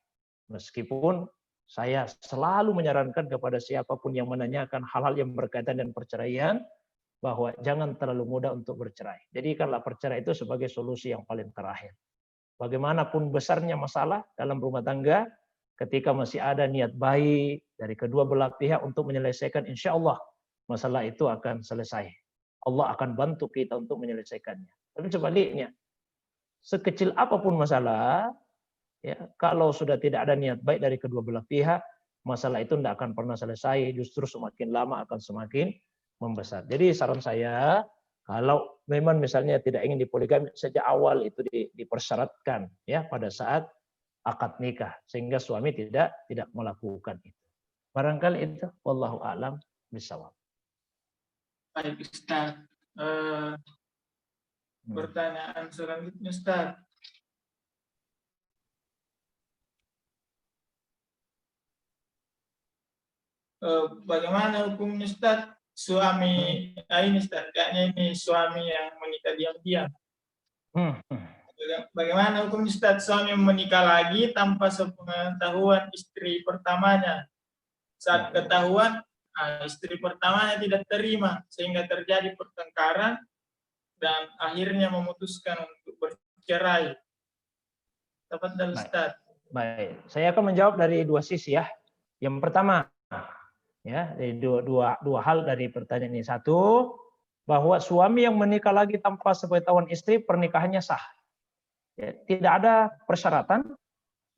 Meskipun saya selalu menyarankan kepada siapapun yang menanyakan hal-hal yang berkaitan dengan perceraian, bahwa jangan terlalu mudah untuk bercerai. Jadikanlah perceraian itu sebagai solusi yang paling terakhir. Bagaimanapun besarnya masalah dalam rumah tangga, ketika masih ada niat baik dari kedua belah pihak untuk menyelesaikan, insya Allah masalah itu akan selesai. Allah akan bantu kita untuk menyelesaikannya. Tapi sebaliknya, sekecil apapun masalah, ya, kalau sudah tidak ada niat baik dari kedua belah pihak, masalah itu tidak akan pernah selesai, justru semakin lama akan semakin membesar. Jadi saran saya, Kalau memang misalnya tidak ingin dipoligami sejak awal itu dipersyaratkan ya pada saat akad nikah sehingga suami tidak melakukan itu. Barangkali itu wallahu alam bisawab. Baik Ustaz. Pertanyaan selanjutnya Ustaz. Bagaimana hukumnya Ustaz suami ini Ustaz, kayaknya ini suami yang menikah diam-diam. Bagaimana hukumnya Ustaz suami menikah lagi tanpa sepengetahuan istri pertamanya? Saat ketahuan istri pertamanya tidak terima sehingga terjadi pertengkaran dan akhirnya memutuskan untuk bercerai. Tafadhal Ustaz. Baik, saya akan menjawab dari dua sisi ya. Yang pertama, ya, dari dua hal dari pertanyaan ini. Satu, bahwa suami yang menikah lagi tanpa sepengetahuan istri pernikahannya sah. Ya, tidak ada persyaratan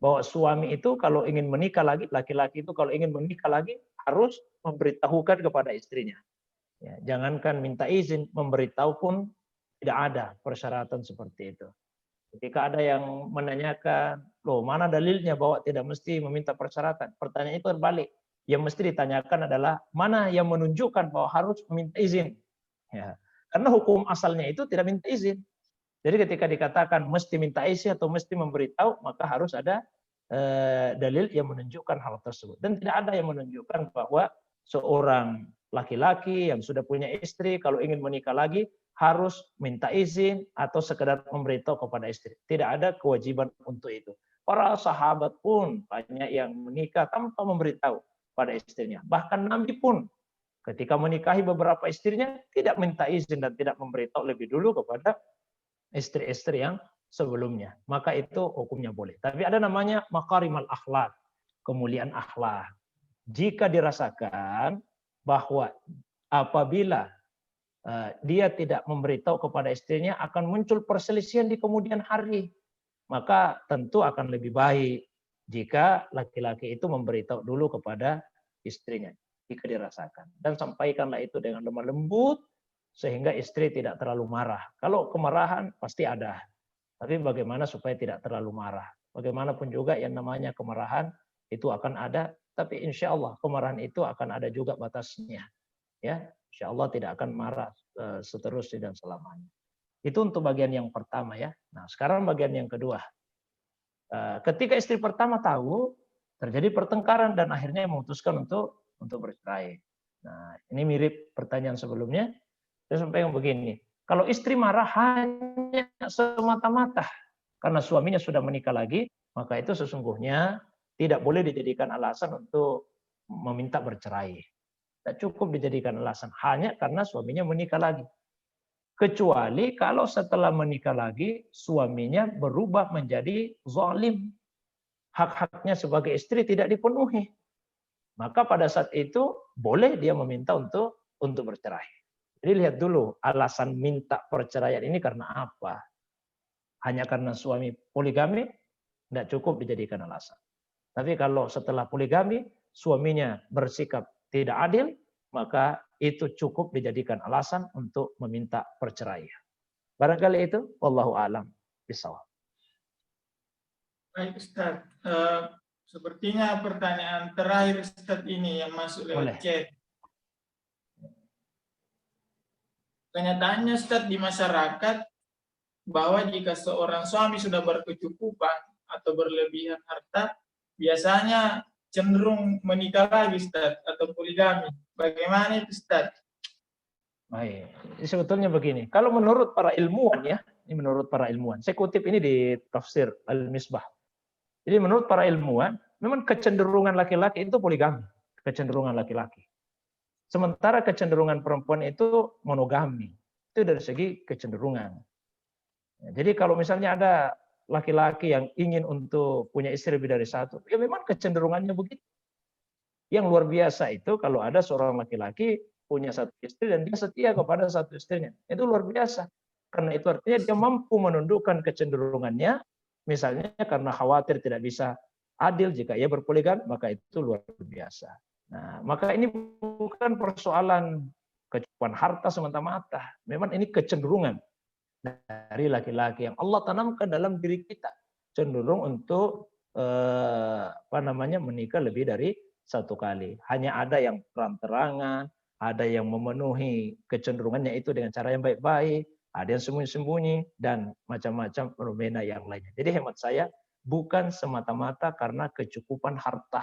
bahwa suami itu kalau ingin menikah lagi, laki-laki itu kalau ingin menikah lagi harus memberitahukan kepada istrinya. Ya, jangankan minta izin, memberitahu pun tidak ada persyaratan seperti itu. Ketika ada yang menanyakan, loh mana dalilnya bahwa tidak mesti meminta persyaratan? Pertanyaan itu terbalik. Yang mesti ditanyakan adalah mana yang menunjukkan bahwa harus meminta izin. Ya. Karena hukum asalnya itu tidak minta izin. Jadi ketika dikatakan mesti minta izin atau mesti memberitahu, maka harus ada dalil yang menunjukkan hal tersebut. Dan tidak ada yang menunjukkan bahwa seorang laki-laki yang sudah punya istri kalau ingin menikah lagi harus minta izin atau sekedar memberitahu kepada istri. Tidak ada kewajiban untuk itu. Para sahabat pun banyak yang menikah tanpa memberitahu pada istrinya. Bahkan Nabi pun ketika menikahi beberapa istrinya tidak minta izin dan tidak memberitahu lebih dulu kepada istri-istri yang sebelumnya. Maka itu hukumnya boleh. Tapi ada namanya makarimal akhlak, kemuliaan akhlak. Jika dirasakan bahwa apabila dia tidak memberitahu kepada istrinya akan muncul perselisihan di kemudian hari, maka tentu akan lebih baik jika laki-laki itu memberitahu dulu kepada istrinya jika dirasakan, dan sampaikanlah itu dengan lemah lembut sehingga istri tidak terlalu marah. Kalau kemarahan pasti ada, tapi bagaimana supaya tidak terlalu marah? Bagaimanapun juga yang namanya kemarahan itu akan ada, tapi insya Allah kemarahan itu akan ada juga batasnya. Ya, insya Allah tidak akan marah seterusnya dan selamanya. Itu untuk bagian yang pertama ya. Nah, sekarang bagian yang kedua. Ketika istri pertama tahu terjadi pertengkaran dan akhirnya memutuskan untuk bercerai. Nah, ini mirip pertanyaan sebelumnya. Saya sampaikan begini, kalau istri marah hanya semata-mata karena suaminya sudah menikah lagi, maka itu sesungguhnya tidak boleh dijadikan alasan untuk meminta bercerai. Tidak cukup dijadikan alasan hanya karena suaminya menikah lagi. Kecuali kalau setelah menikah lagi suaminya berubah menjadi zalim. Hak-haknya sebagai istri tidak dipenuhi. Maka pada saat itu boleh dia meminta untuk bercerai. Jadi lihat dulu alasan minta perceraian ini karena apa. Hanya karena suami poligami tidak cukup dijadikan alasan. Tapi kalau setelah poligami suaminya bersikap tidak adil, maka itu cukup dijadikan alasan untuk meminta perceraian. Barangkali itu, wallahu a'lam bishawab. Baik Ustaz, sepertinya pertanyaan terakhir Ustaz ini yang masuk lewat chat. Kenyataannya Ustaz di masyarakat bahwa jika seorang suami sudah berkecukupan atau berlebihan harta, biasanya cenderung menikah lagi Ustaz atau poligami. Bagaimana itu Ustaz? Baik, sebetulnya begini. Kalau menurut para ilmuwan ya, ini menurut para ilmuwan. Saya kutip ini di Tafsir Al-Misbah. Jadi menurut para ilmuwan, memang kecenderungan laki-laki itu poligami, kecenderungan laki-laki. Sementara kecenderungan perempuan itu monogami. Itu dari segi kecenderungan. Jadi kalau misalnya ada laki-laki yang ingin untuk punya istri lebih dari satu, ya memang kecenderungannya begitu. Yang luar biasa itu kalau ada seorang laki-laki punya satu istri dan dia setia kepada satu istrinya. Itu luar biasa. Karena itu artinya dia mampu menundukkan kecenderungannya, misalnya karena khawatir tidak bisa adil jika ia berpoligami, maka itu luar biasa. Nah, maka ini bukan persoalan kecukupan harta semata-mata. Memang ini kecenderungan dari laki-laki yang Allah tanamkan dalam diri kita, cenderung untuk menikah lebih dari satu kali. Hanya ada yang terang-terangan, ada yang memenuhi kecenderungannya itu dengan cara yang baik-baik, ada yang sembunyi-sembunyi, dan macam-macam fenomena yang lainnya. Jadi hemat saya, bukan semata-mata karena kecukupan harta,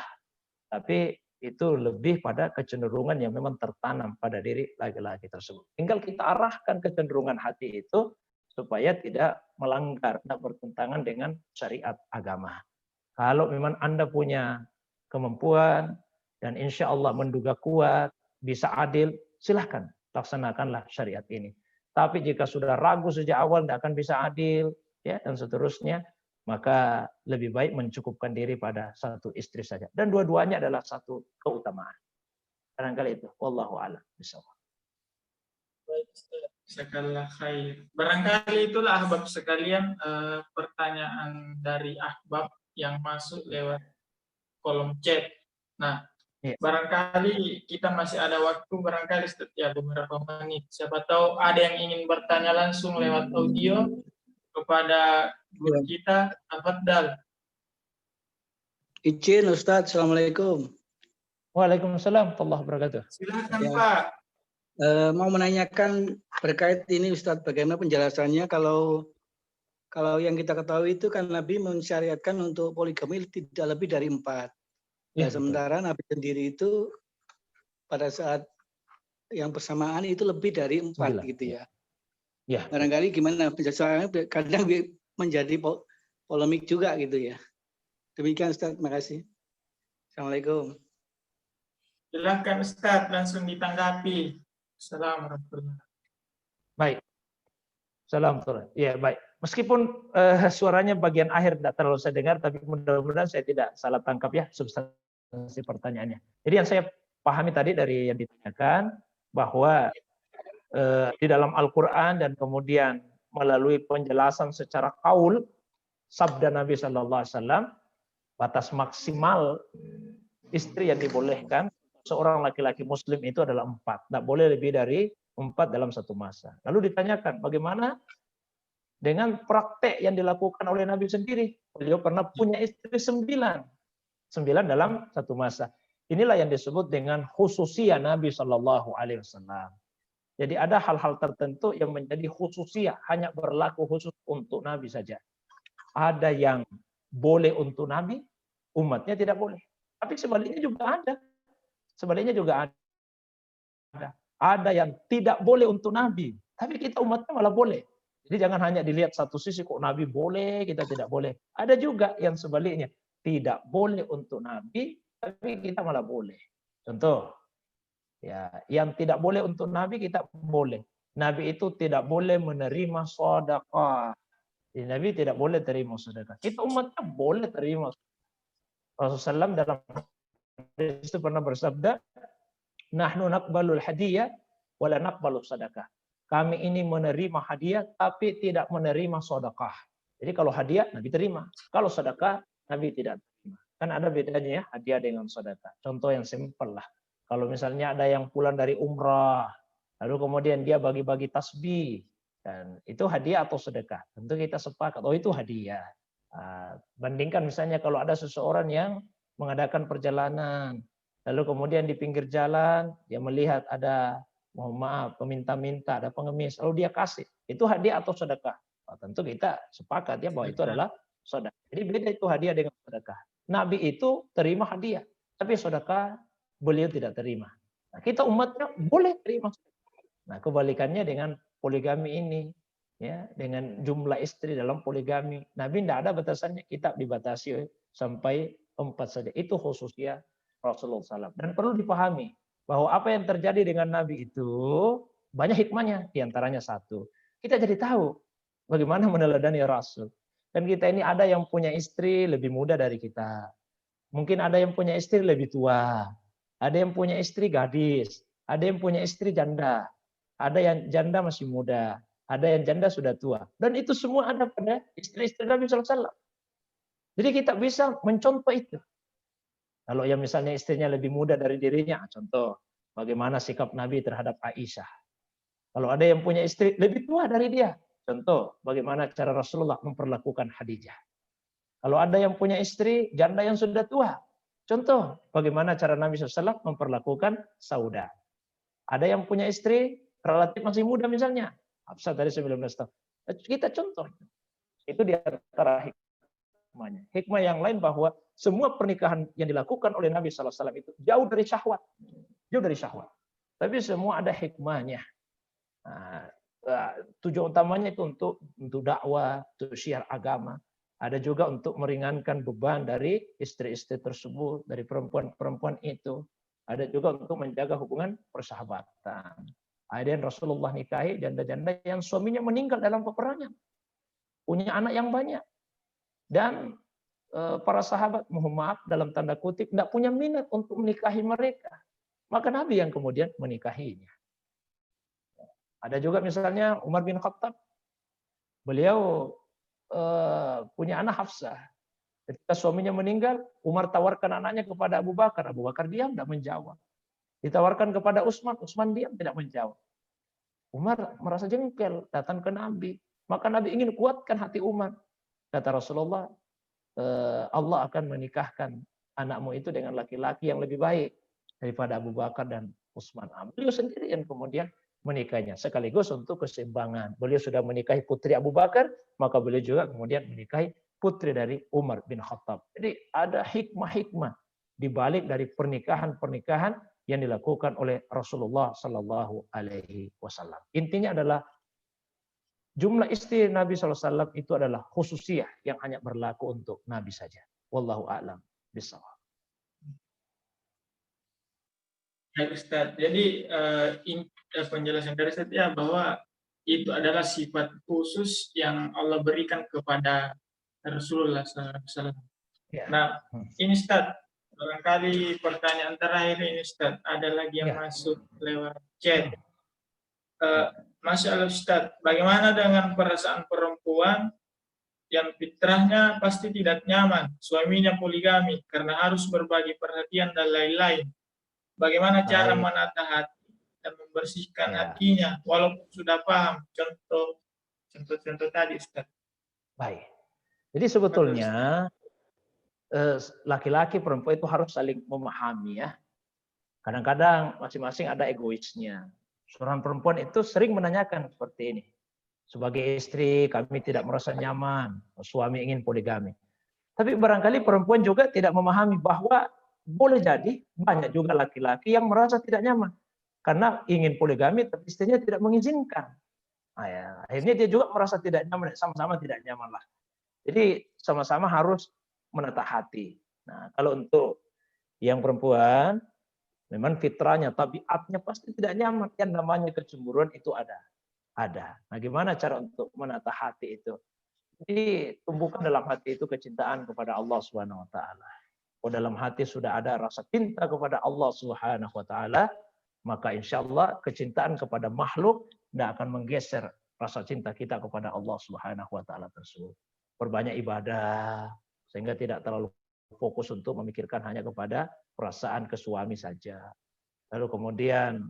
tapi itu lebih pada kecenderungan yang memang tertanam pada diri laki-laki tersebut. Tinggal kita arahkan kecenderungan hati itu supaya tidak melanggar, tidak bertentangan dengan syariat agama. Kalau memang Anda punya kemampuan dan insya Allah menduga kuat, bisa adil, silahkan laksanakanlah syariat ini. Tapi jika sudah ragu sejak awal tidak akan bisa adil, ya dan seterusnya, maka lebih baik mencukupkan diri pada satu istri saja. Dan dua-duanya adalah satu keutamaan. Barangkali itu. Wallahu a'lam bishawab. Baik, Jazakallah khair. Barangkali itulah ahbab sekalian pertanyaan dari ahbab yang masuk lewat kolom chat. Nah, barangkali kita masih ada waktu, barangkali setiap beberapa menit. Siapa tahu ada yang ingin bertanya langsung lewat audio kepada guru kita, Tafadhal. Izin Ustadz, Assalamualaikum. Waalaikumsalam warahmatullahi wabarakatuh. Silakan Ya. Pak. Mau menanyakan terkait ini Ustadz, bagaimana penjelasannya kalau yang kita ketahui itu kan Nabi mensyariatkan untuk poligami tidak lebih dari 4. Ya, sementara Nabi sendiri itu pada saat yang bersamaan itu lebih dari 4 gitu ya. Ya. Barangkali gimana penjelasannya, kadang menjadi polemik juga gitu ya. Demikian Ustadz, terima kasih. Assalamualaikum. Silakan Ustadz, langsung ditanggapi. Assalamualaikum. Baik. Salam. Ya, baik. Meskipun suaranya bagian akhir tidak terlalu saya dengar, tapi mudah-mudahan saya tidak salah tangkap ya substansi pertanyaannya. Jadi yang saya pahami tadi dari yang ditanyakan, bahwa di dalam Al-Quran dan kemudian melalui penjelasan secara qaul, sabda Nabi SAW, batas maksimal istri yang dibolehkan seorang laki-laki muslim itu adalah 4. Tidak boleh lebih dari 4 dalam satu masa. Lalu ditanyakan bagaimana dengan praktek yang dilakukan oleh Nabi sendiri. Beliau pernah punya istri 9 dalam satu masa. Inilah yang disebut dengan khususia Nabi SAW. Jadi ada hal-hal tertentu yang menjadi khususia, hanya berlaku khusus untuk Nabi saja. Ada yang boleh untuk Nabi, umatnya tidak boleh. Tapi sebaliknya juga ada. Sebaliknya juga ada. Ada yang tidak boleh untuk Nabi, tapi kita umatnya malah boleh. Jadi jangan hanya dilihat satu sisi, kok Nabi boleh, kita tidak boleh. Ada juga yang sebaliknya, tidak boleh untuk Nabi, tapi kita malah boleh. Contoh, ya, yang tidak boleh untuk Nabi kita boleh. Nabi itu tidak boleh menerima sedekah. Nabi tidak boleh terima sedekah. Kita umatnya boleh terima. Rasulullah SAW dalam hadis itu pernah bersabda, nahnu naqbalul hadiyah wala naqbalus sedekah. Kami ini menerima hadiah tapi tidak menerima sedekah. Jadi kalau hadiah Nabi terima, kalau sedekah Nabi tidak terima. Kan ada bedanya ya, hadiah dengan sedekah. Contoh yang simpel lah. Kalau misalnya ada yang pulang dari umrah, lalu kemudian dia bagi-bagi tasbih, dan itu hadiah atau sedekah. Tentu kita sepakat, oh itu hadiah. Bandingkan misalnya kalau ada seseorang yang mengadakan perjalanan, lalu kemudian di pinggir jalan dia melihat ada, mohon maaf, peminta-minta, ada pengemis, lalu dia kasih. Itu hadiah atau sedekah? Tentu kita sepakat ya bahwa itu adalah sedekah. Jadi beda itu hadiah dengan sedekah. Nabi itu terima hadiah, tapi sedekah beliau tidak terima. Nah, kita umatnya boleh terima. Nah, kebalikannya dengan poligami ini, ya, dengan jumlah istri dalam poligami, Nabi tidak ada batasannya, kita dibatasi sampai 4 saja. Itu khususnya Rasulullah SAW. Dan perlu dipahami bahwa apa yang terjadi dengan Nabi itu banyak hikmahnya. Di antaranya satu, kita jadi tahu bagaimana meneladani Rasul. Dan kita ini ada yang punya istri lebih muda dari kita. Mungkin ada yang punya istri lebih tua. Ada yang punya istri gadis. Ada yang punya istri janda. Ada yang janda masih muda. Ada yang janda sudah tua. Dan itu semua ada pada istri-istri Nabi SAW. Jadi kita bisa mencontoh itu. Kalau yang misalnya istrinya lebih muda dari dirinya, contoh, bagaimana sikap Nabi terhadap Aisyah. Kalau ada yang punya istri lebih tua dari dia, contoh bagaimana cara Rasulullah memperlakukan Khadijah. Kalau ada yang punya istri janda yang sudah tua, contoh bagaimana cara Nabi SAW memperlakukan Sauda. Ada yang punya istri relatif masih muda misalnya, Hafsah tadi 19 tahun. Kita contoh. Itu di antara hikmahnya. Hikmah yang lain bahwa semua pernikahan yang dilakukan oleh Nabi SAW itu jauh dari syahwat. Jauh dari syahwat. Tapi semua ada hikmahnya. Nah, tujuan utamanya itu untuk dakwah, untuk syiar agama. Ada juga untuk meringankan beban dari istri-istri tersebut, dari perempuan-perempuan itu. Ada juga untuk menjaga hubungan persahabatan. Ada yang Rasulullah nikahi janda-janda yang suaminya meninggal dalam peperangan. Punya anak yang banyak. Dan para sahabat, mohon maaf dalam tanda kutip, tidak punya minat untuk menikahi mereka. Maka Nabi yang kemudian menikahinya. Ada juga misalnya Umar bin Khattab. Beliau punya anak Hafsah. Ketika suaminya meninggal, Umar tawarkan anaknya kepada Abu Bakar. Abu Bakar diam, tidak menjawab. Ditawarkan kepada Utsman, Utsman diam, tidak menjawab. Umar merasa jengkel, datang ke Nabi. Maka Nabi ingin kuatkan hati Umar. Kata Rasulullah, Allah akan menikahkan anakmu itu dengan laki-laki yang lebih baik daripada Abu Bakar dan Utsman. Beliau sendiri yang kemudian menikahnya. Sekaligus untuk keseimbangan. Beliau sudah menikahi putri Abu Bakar, maka beliau juga kemudian menikahi putri dari Umar bin Khattab. Jadi ada hikmah-hikmah di balik dari pernikahan-pernikahan yang dilakukan oleh Rasulullah Sallallahu Alaihi Wasallam. Intinya adalah jumlah istri Nabi SAW itu adalah khususiyah yang hanya berlaku untuk Nabi saja. Wallahu a'lam bishawab. Baik Ustaz, jadi penjelasan dari Ustaz ya bahwa itu adalah sifat khusus yang Allah berikan kepada Rasulullah SAW. Ya. Nah, ini Ustaz, barangkali pertanyaan terakhir ini Ustaz, ada lagi yang Ya. masuk lewat chat. Masya Allah Ustaz, bagaimana dengan perasaan perempuan yang fitrahnya pasti tidak nyaman, suaminya poligami karena harus berbagi perhatian dan lain-lain. Bagaimana cara menata hati dan membersihkan hatinya walaupun sudah paham contoh tadi Ustaz. Baik. Jadi sebetulnya laki-laki perempuan itu harus saling memahami ya. Kadang-kadang masing-masing ada egoisnya. Seorang perempuan itu sering menanyakan seperti ini. Sebagai istri kami tidak merasa nyaman, suami ingin poligami. Tapi barangkali perempuan juga tidak memahami bahwa boleh jadi banyak juga laki-laki yang merasa tidak nyaman. Karena ingin poligami tapi istrinya tidak mengizinkan. Nah, ya, akhirnya dia juga merasa tidak nyaman, sama-sama tidak nyaman lah. Jadi sama-sama harus menata hati. Nah, kalau untuk yang perempuan, memang fitrahnya, tabiatnya pasti tidak nyaman. Yang namanya kecemburuan itu ada. Nah, gimana cara untuk menata hati itu? Jadi tumbuhkan dalam hati itu kecintaan kepada Allah Subhanahu Wa Taala. Kalau dalam hati sudah ada rasa cinta kepada Allah Subhanahu Wa Taala, maka insya Allah kecintaan kepada makhluk tidak akan menggeser rasa cinta kita kepada Allah Subhanahu Wa Taala tersebut. Perbanyak ibadah sehingga tidak terlalu fokus untuk memikirkan hanya kepada perasaan ke suami saja. Lalu kemudian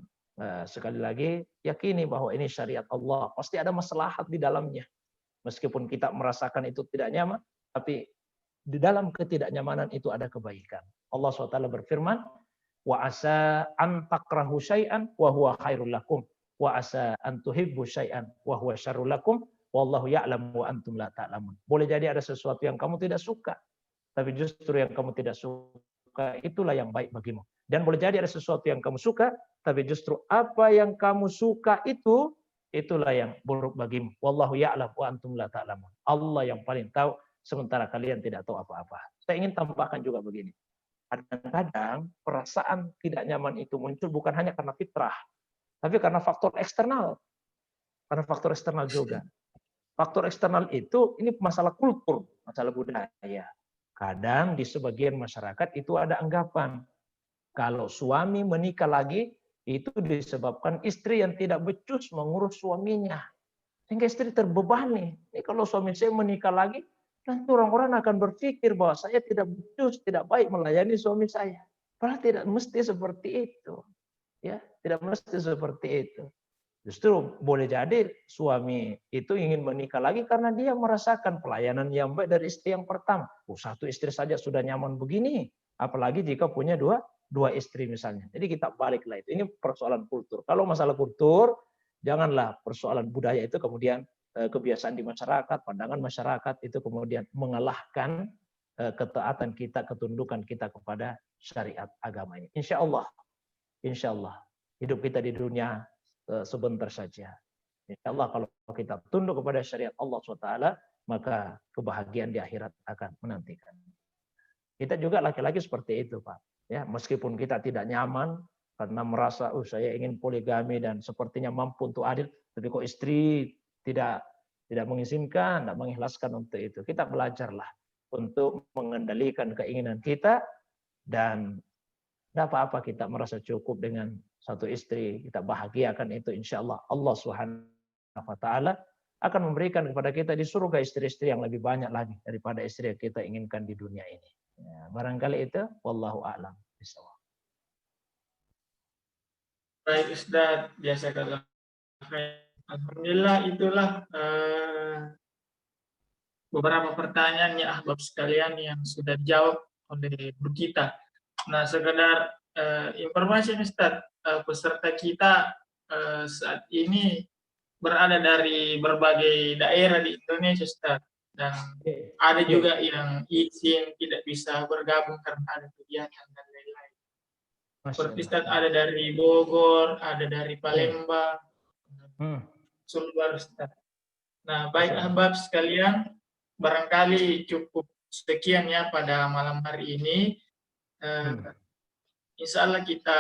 sekali lagi yakini bahwa ini syariat Allah, pasti ada maslahat di dalamnya. Meskipun kita merasakan itu tidak nyaman, tapi di dalam ketidaknyamanan itu ada kebaikan. Allah SWT berfirman, wa asa an takrahu syai'an wa huwa khairul lakum wa asa an tuhibbu syai'an wa huwa syarrul lakum wallahu ya'lamu wa antum la ta'lamun. Boleh jadi ada sesuatu yang kamu tidak suka, tapi justru yang kamu tidak suka itulah yang baik bagimu. Dan boleh jadi ada sesuatu yang kamu suka, tapi justru apa yang kamu suka itulah yang buruk bagimu. Wallahu ya'lam wa antum la ta'lamun. Allah yang paling tahu, sementara kalian tidak tahu apa-apa. Saya ingin tambahkan juga begini. Kadang-kadang perasaan tidak nyaman itu muncul bukan hanya karena fitrah, tapi karena faktor eksternal. Karena faktor eksternal juga. Faktor eksternal itu ini masalah kultur, masalah budaya. Kadang di sebagian masyarakat itu ada anggapan kalau suami menikah lagi itu disebabkan istri yang tidak becus mengurus suaminya. Sehingga istri terbebani. Ini kalau suami saya menikah lagi, nanti orang-orang akan berpikir bahwa saya tidak becus, tidak baik melayani suami saya. Padahal tidak mesti seperti itu. Ya, tidak mesti seperti itu. Justru boleh jadi suami itu ingin menikah lagi karena dia merasakan pelayanan yang baik dari istri yang pertama. Satu istri saja sudah nyaman begini, apalagi jika punya dua istri misalnya. Jadi kita baliklah itu. Ini persoalan kultur. Kalau masalah kultur, janganlah persoalan budaya itu kemudian kebiasaan di masyarakat, pandangan masyarakat itu kemudian mengalahkan ketaatan kita, ketundukan kita kepada syariat agama ini. Insya Allah hidup kita di dunia sebentar saja. Insya Allah kalau kita tunduk kepada syariat Allah SWT, maka kebahagiaan di akhirat akan menantikan. Kita juga laki-laki seperti itu, Pak. Ya, meskipun kita tidak nyaman karena merasa, saya ingin poligami dan sepertinya mampu untuk adil, tapi kok istri tidak mengizinkan, tidak mengikhlaskan untuk itu. Kita belajarlah untuk mengendalikan keinginan kita dan tidak apa-apa kita merasa cukup dengan satu istri, kita bahagiakan itu, insya Allah Allah Subhanahu wa Ta'ala akan memberikan kepada kita di surga istri-istri yang lebih banyak lagi daripada istri yang kita inginkan di dunia ini. Ya, barangkali itu, wallahu a'lam bishawab. Baik Ustaz, biasa kalau alhamdulillah itulah beberapa pertanyaan ya ahbab sekalian yang sudah dijawab oleh guru kita. Nah, sekedar informasi Ustaz, peserta kita saat ini berada dari berbagai daerah di Indonesia Ustaz, dan ada juga yang izin tidak bisa bergabung karena ada kegiatan dan lain-lain. Seperti Ustaz, ada dari Bogor, ada dari Palembang, Sulbar Ustaz. Nah, baik ahbab sekalian, barangkali cukup sekian ya pada malam hari ini. Insya Allah kita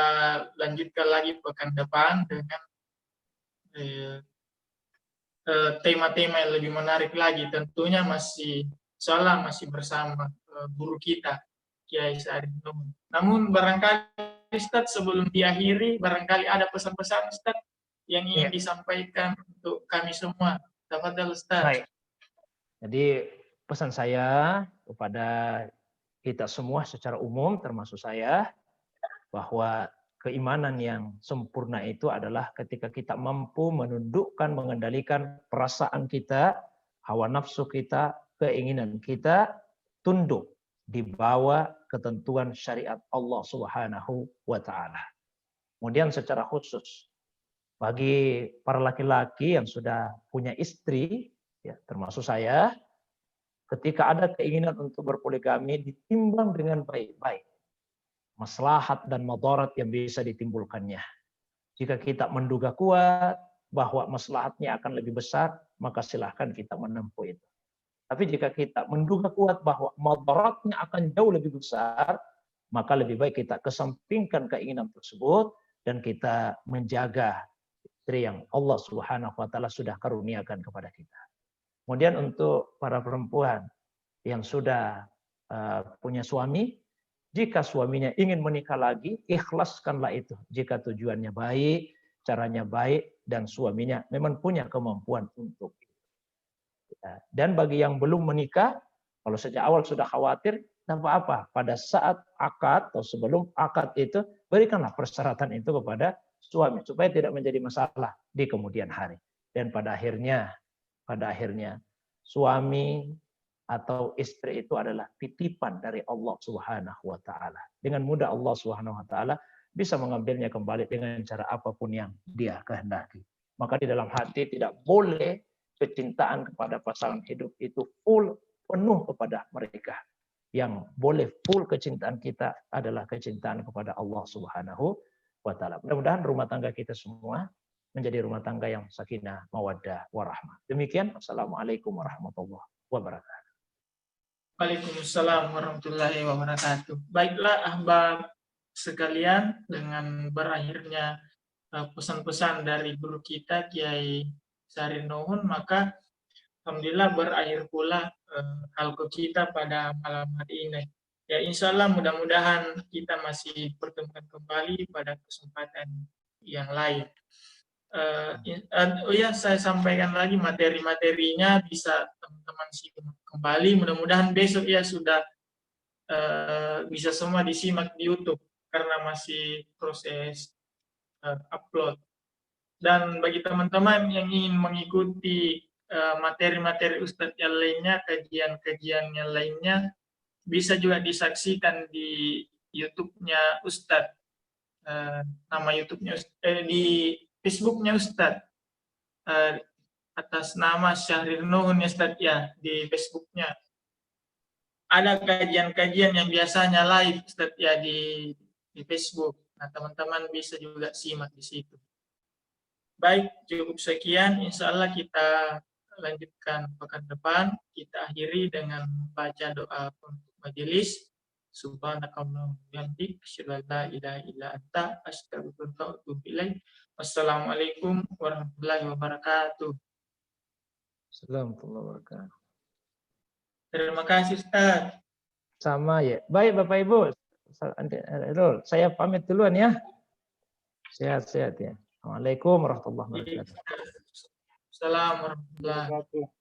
lanjutkan lagi pekan depan dengan tema-tema yang lebih menarik lagi. Tentunya masih bersama guru kita Kiai Sa'id Nuhun. Namun barangkali Ustaz sebelum diakhiri, barangkali ada pesan-pesan Ustaz yang ingin disampaikan untuk kami semua. Tafadhal Ustaz. Baik. Jadi pesan saya kepada kita semua secara umum termasuk saya, bahwa keimanan yang sempurna itu adalah ketika kita mampu menundukkan, mengendalikan perasaan kita, hawa nafsu kita, keinginan kita, tunduk di bawah ketentuan syariat Allah Subhanahu wa Ta'ala. Kemudian secara khusus bagi para laki-laki yang sudah punya istri, ya, termasuk saya, ketika ada keinginan untuk berpoligami ditimbang dengan baik-baik maslahat dan madarat yang bisa ditimbulkannya. Jika kita menduga kuat bahwa maslahatnya akan lebih besar, maka silahkan kita menempuh itu. Tapi jika kita menduga kuat bahwa madaratnya akan jauh lebih besar, maka lebih baik kita kesampingkan keinginan tersebut dan kita menjaga istri yang Allah Subhanahu wa Ta'ala sudah karuniakan kepada kita. Kemudian untuk para perempuan yang sudah punya suami, jika suaminya ingin menikah lagi, ikhlaskanlah itu. Jika tujuannya baik, caranya baik, dan suaminya memang punya kemampuan untuk itu. Dan bagi yang belum menikah, kalau sejak awal sudah khawatir, tidak apa-apa. Pada saat akad atau sebelum akad itu, berikanlah persyaratan itu kepada suami supaya tidak menjadi masalah di kemudian hari. Dan pada akhirnya suami atau istri itu adalah titipan dari Allah Subhanahu wa Ta'ala. Dengan mudah Allah Subhanahu wa Ta'ala bisa mengambilnya kembali dengan cara apapun yang Dia kehendaki. Maka di dalam hati tidak boleh kecintaan kepada pasangan hidup itu penuh kepada mereka. Yang boleh full kecintaan kita adalah kecintaan kepada Allah Subhanahu wa Ta'ala. Mudah-mudahan rumah tangga kita semua menjadi rumah tangga yang sakinah, mawaddah, warahmah. Demikian, Assalamualaikum warahmatullahi wabarakatuh. Waalaikumsalam warahmatullahi wabarakatuh. Baiklah ahbab sekalian, dengan berakhirnya pesan-pesan dari guru kita Kiai Sa'id Nuhun, maka alhamdulillah berakhir pula halqa kita pada malam hari ini. Ya, insya Allah mudah-mudahan kita masih pertemukan kembali pada kesempatan yang lain. Oh ya, saya sampaikan lagi materi-materinya bisa teman-teman simak kembali. Mudah-mudahan besok ya sudah bisa semua disimak di YouTube karena masih proses upload. Dan bagi teman-teman yang ingin mengikuti materi-materi Ustadz yang lainnya, kajian-kajian yang lainnya, bisa juga disaksikan di YouTube-nya Ustadz. Nama YouTube-nya di Facebook-nya Ustadz. Atas nama Syahrir Nuhun Ustadz ya, di Facebook-nya. Ada kajian-kajian yang biasanya live Ustadz ya di Facebook. Nah, teman-teman bisa juga simak di situ. Baik, cukup sekian. Insya Allah kita lanjutkan pekan depan. Kita akhiri dengan baca doa untuk majelis. Subhanakallahumma wa bihamdik, asyhadu an la ilaha illa anta, astaghfiruka wa atubu ilaik. Wassalamualaikum warahmatullahi wabarakatuh. Assalamualaikum warahmatullahi wabarakatuh. Terima kasih Ustaz. Sama ya. Baik Bapak Ibu. Saya pamit duluan ya. Sehat-sehat ya. Assalamualaikum warahmatullahi wabarakatuh. Assalamualaikum warahmatullahi wabarakatuh.